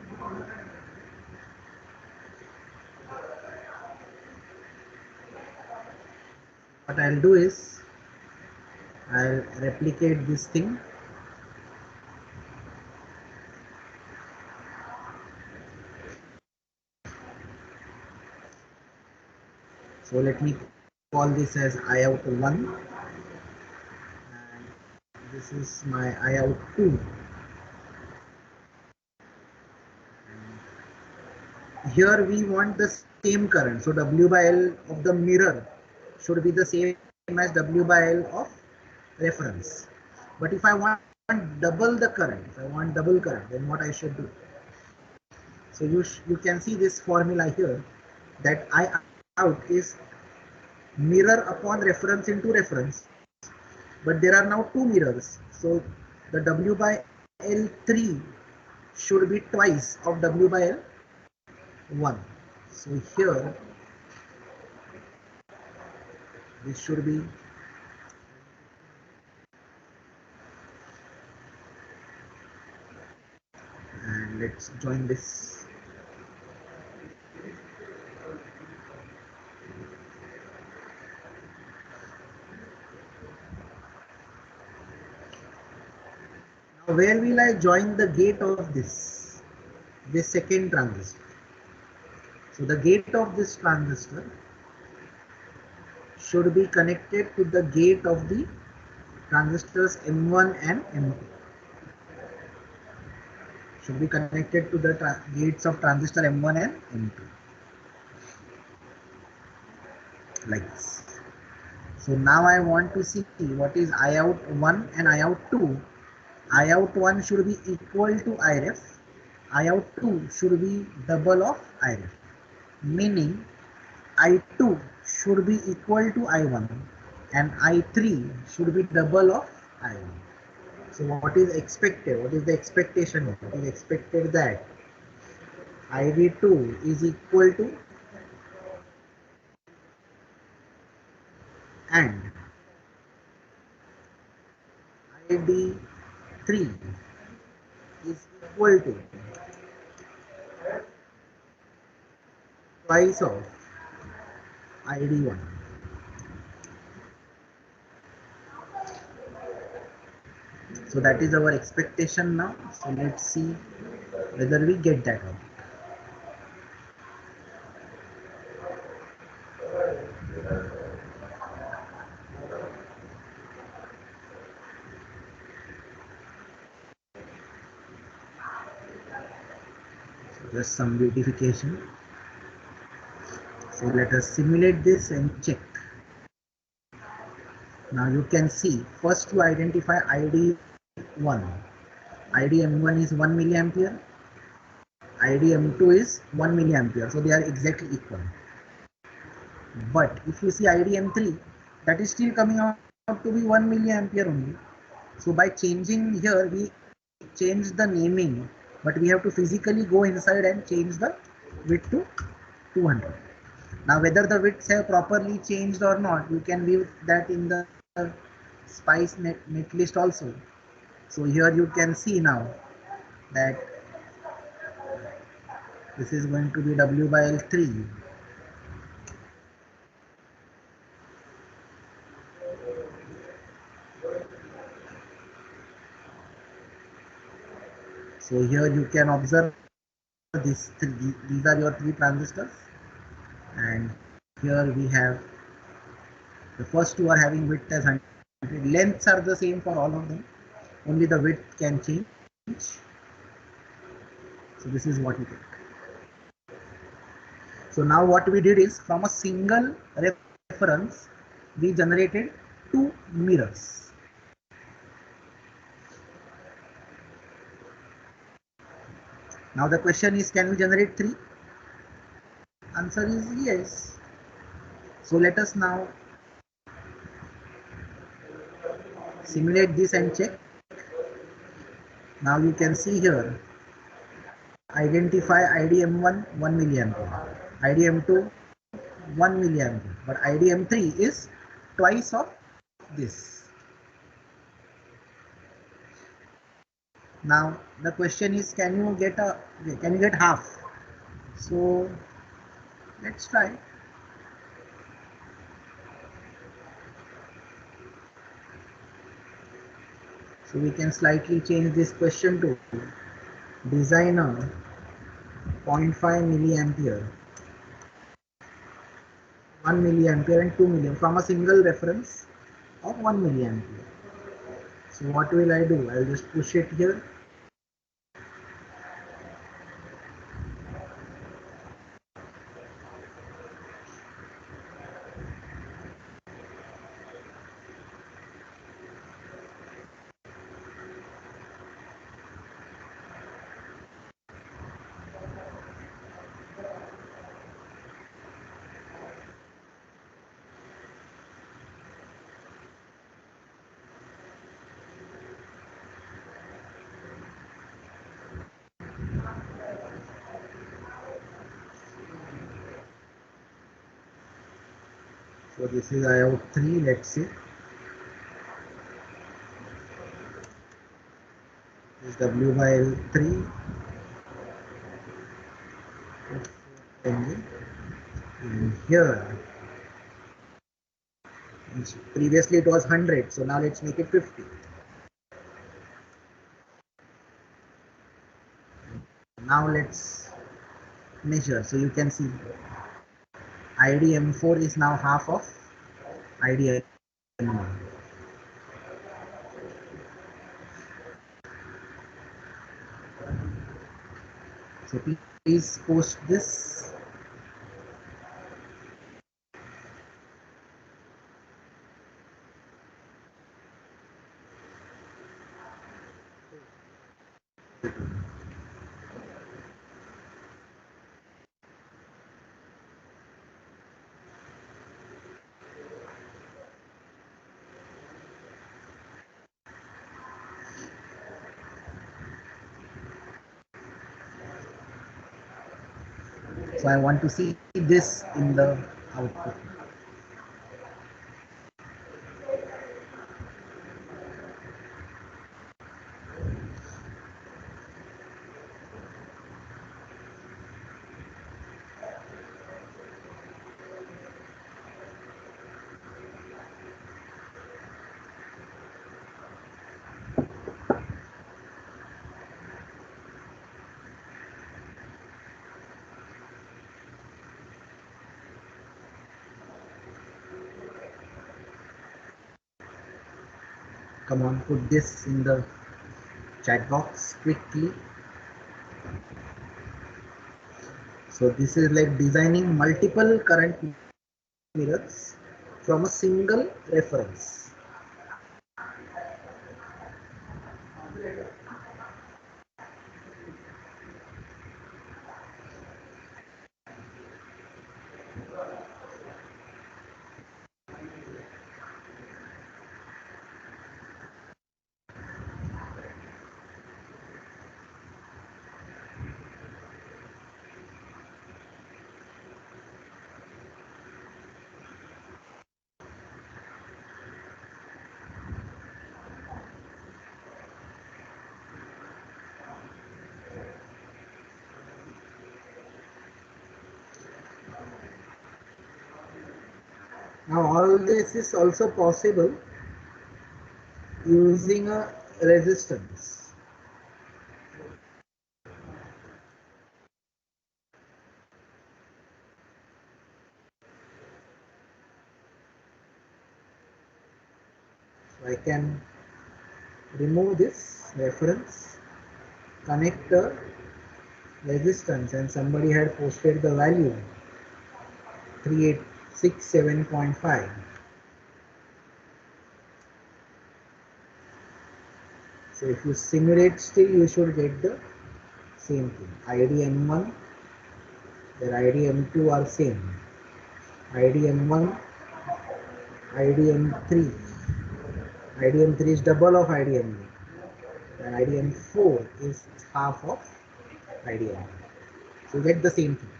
What I'll do is I'll replicate this thing. So let me call this as IOUT1 and this is my IOUT2. Here we want the same current, so W by L of the mirror should be the same as W by L of reference. But if I want double the current, then what I should do? So you can see this formula here that I out is mirror upon reference into reference, but there are now two mirrors, so the W by L3 should be twice of W by L1. So here this should be and let's join this. Now where will I join the gate of this second transistor? So the gate of this transistor should be connected to the gate of the transistors M1 and M2. Should be connected to the gates of transistor M1 and M2, like this. So now I want to see what is I out 1 and I out 2. I out 1 should be equal to Iref. I out 2 should be double of Iref, meaning I2 should be equal to I1 and I3 should be double of I1. So what is expected? What is the expectation? It is expected that ID2 is equal to and ID3 is equal to twice of ID1. So that is our expectation now. So let's see whether we get that out. So just some beautification. So let us simulate this and check. Now you can see first to identify ID1. IDM1 is 1 milliampere. IDM2 is 1 milliampere. So they are exactly equal. But if you see IDM3, that is still coming out to be 1 milliampere only. So by changing here, we change the naming, but we have to physically go inside and change the width to 200. Now whether the widths have properly changed or not, you can view that in the SPICE netlist also. So here you can see now that this is going to be W by L3. So here you can observe these are your three transistors, and here we have the first two are having width as 100. Lengths are the same for all of them, only the width can change. So this is what we get. So now what we did is, from a single reference we generated two mirrors. Now the question is, can we generate three? Answer is yes. So let us now simulate this and check. Now you can see here, identify IDM1 1 milliampere, IDM2 1 milliampere, but IDM3 is twice of this. Now the question is, can you get half? So let's try. So we can slightly change this question to design a 0.5 milliampere, 1 milliampere and 2 milliampere from a single reference of 1 milliampere. So what will I do? I'll just push it here. So this is I out 3, let's see. This is W by L3. And here, previously it was 100, so now let's make it 50. Now let's measure. So you can see IDM4 is now half of IDM1. So please post this. So I want to see this in the output. Come on, put this in the chat box quickly. So this is like designing multiple current mirrors from a single reference. Now all this is also possible using a resistance. So I can remove this reference, connect the resistance, and somebody had posted the value 3867.5. So if you simulate still, you should get the same thing. IDM1, their IDM2 are same. IDM1, IDM3. IDM3 is double of IDM1, and IDM4 is half of IDM1. So you get the same thing.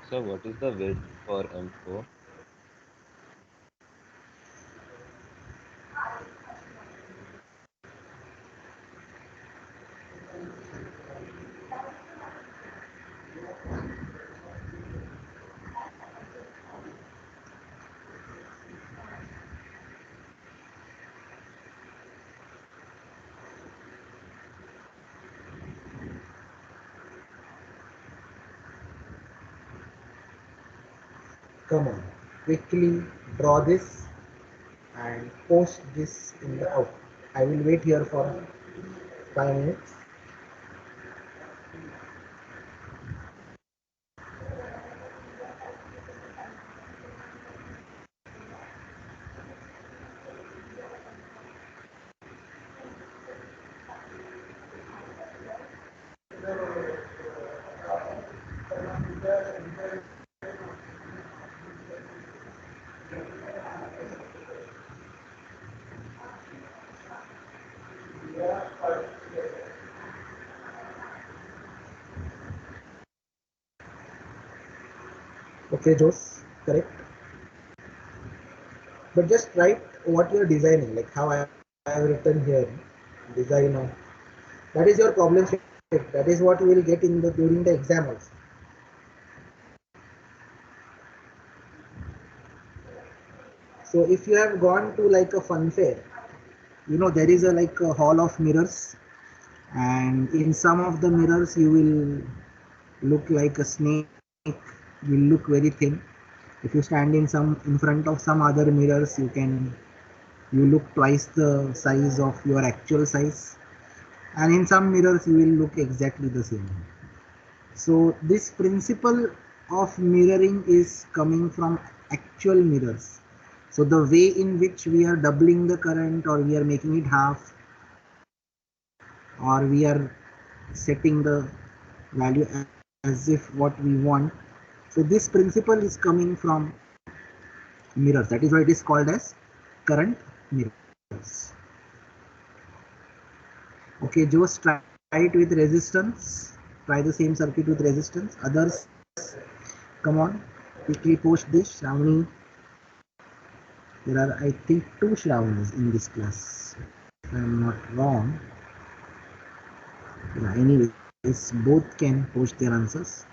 So what is the width for M4? Come on, quickly draw this and post this in the output. I will wait here for 5 minutes. Okay, Jose, correct. But just write what you're designing, like how I have written here, designer. That is your problem statement. That is what you will get in the during the exam also. So if you have gone to like a fun fair, you know there is a like a hall of mirrors, and in some of the mirrors you will look like a snake, will look very thin. If you stand in front of some other mirrors, you look twice the size of your actual size, and in some mirrors you will look exactly the same. So this principle of mirroring is coming from actual mirrors. So the way in which we are doubling the current, or we are making it half, or we are setting the value as if what we want. So this principle is coming from mirrors. That is why it is called as current mirrors. Okay, just try it with resistance. Try the same circuit with resistance. Others, come on, quickly post this. Shravani, there are I think two Shravani's in this class, if I am not wrong. Yeah, anyways, both can post their answers.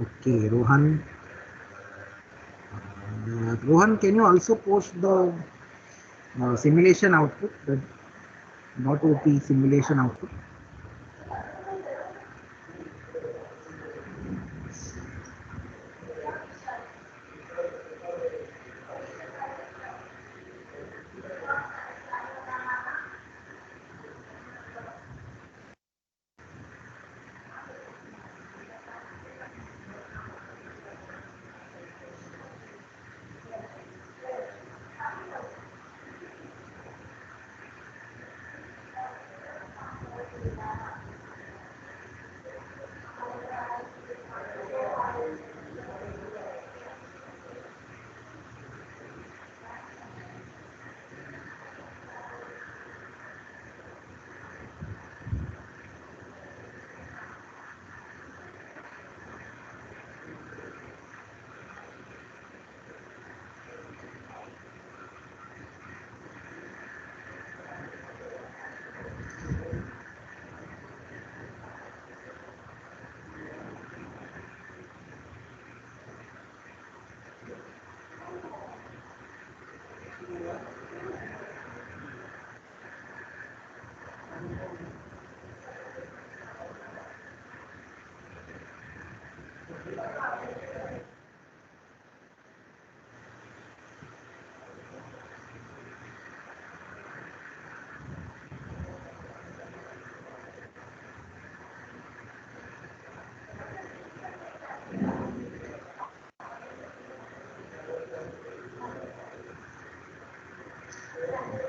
Okay, Rohan. Rohan, can you also post the simulation output, the not OP simulation output?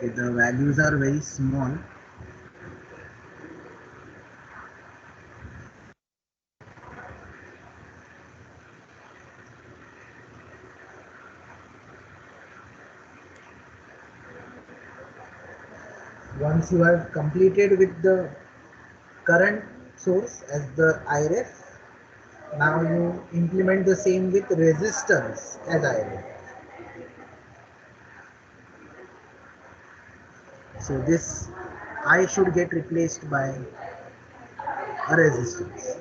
Okay, the values are very small. Once you have completed with the current source as the IREF, now you implement the same with resistance as IREF. So this I should get replaced by a resistance.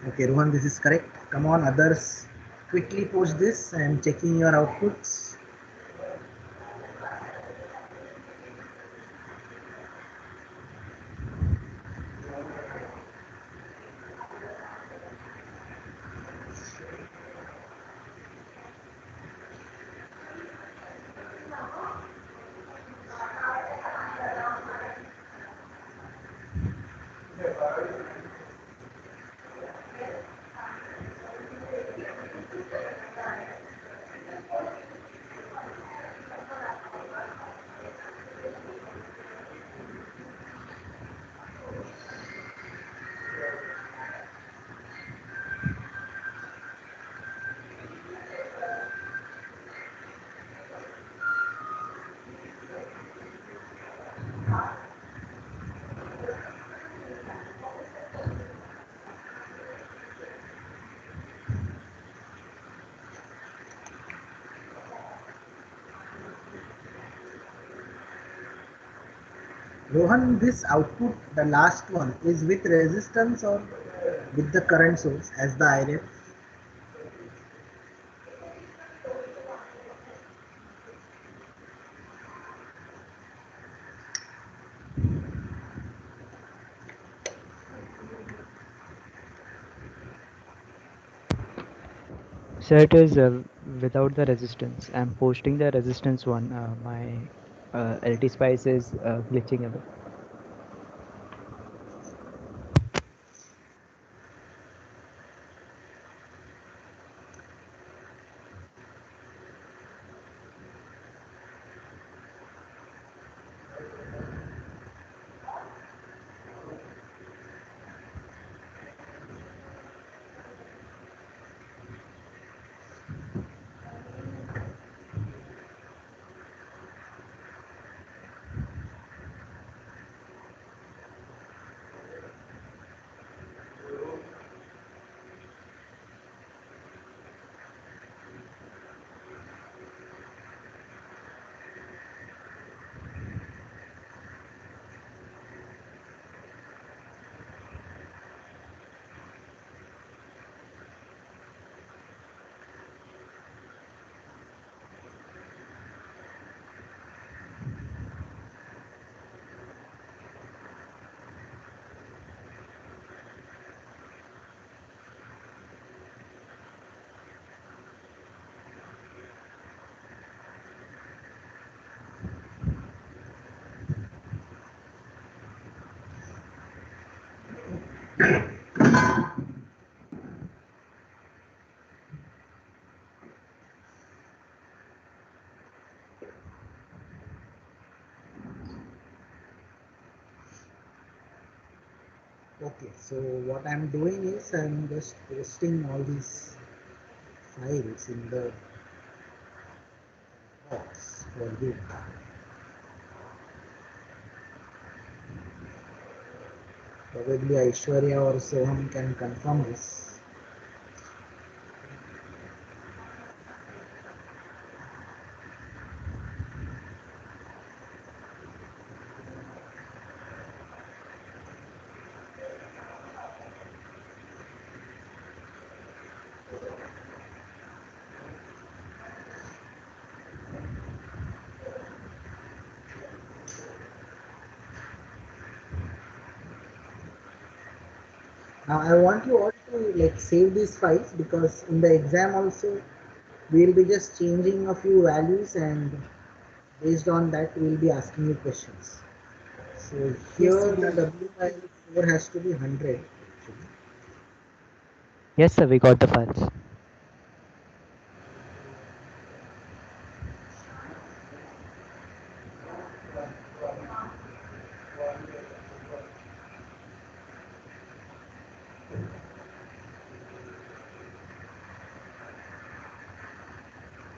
Okay, Rohan, this is correct. Come on, others, quickly post this and checking your outputs. Rohan, this output, the last one, is with resistance or with the current source as the IREF? So it is without the resistance. I'm posting the resistance one. My LT Spice is glitching a bit. Okay, so what I'm doing is I'm just pasting all these files in the box for you. Probably Aishwarya or Soham can confirm this. Now I want you all to like save these files because in the exam also we will be just changing a few values and based on that we will be asking you questions. So Yes, here we the got it. W4 has to be 100 actually. Yes, sir, we got the files.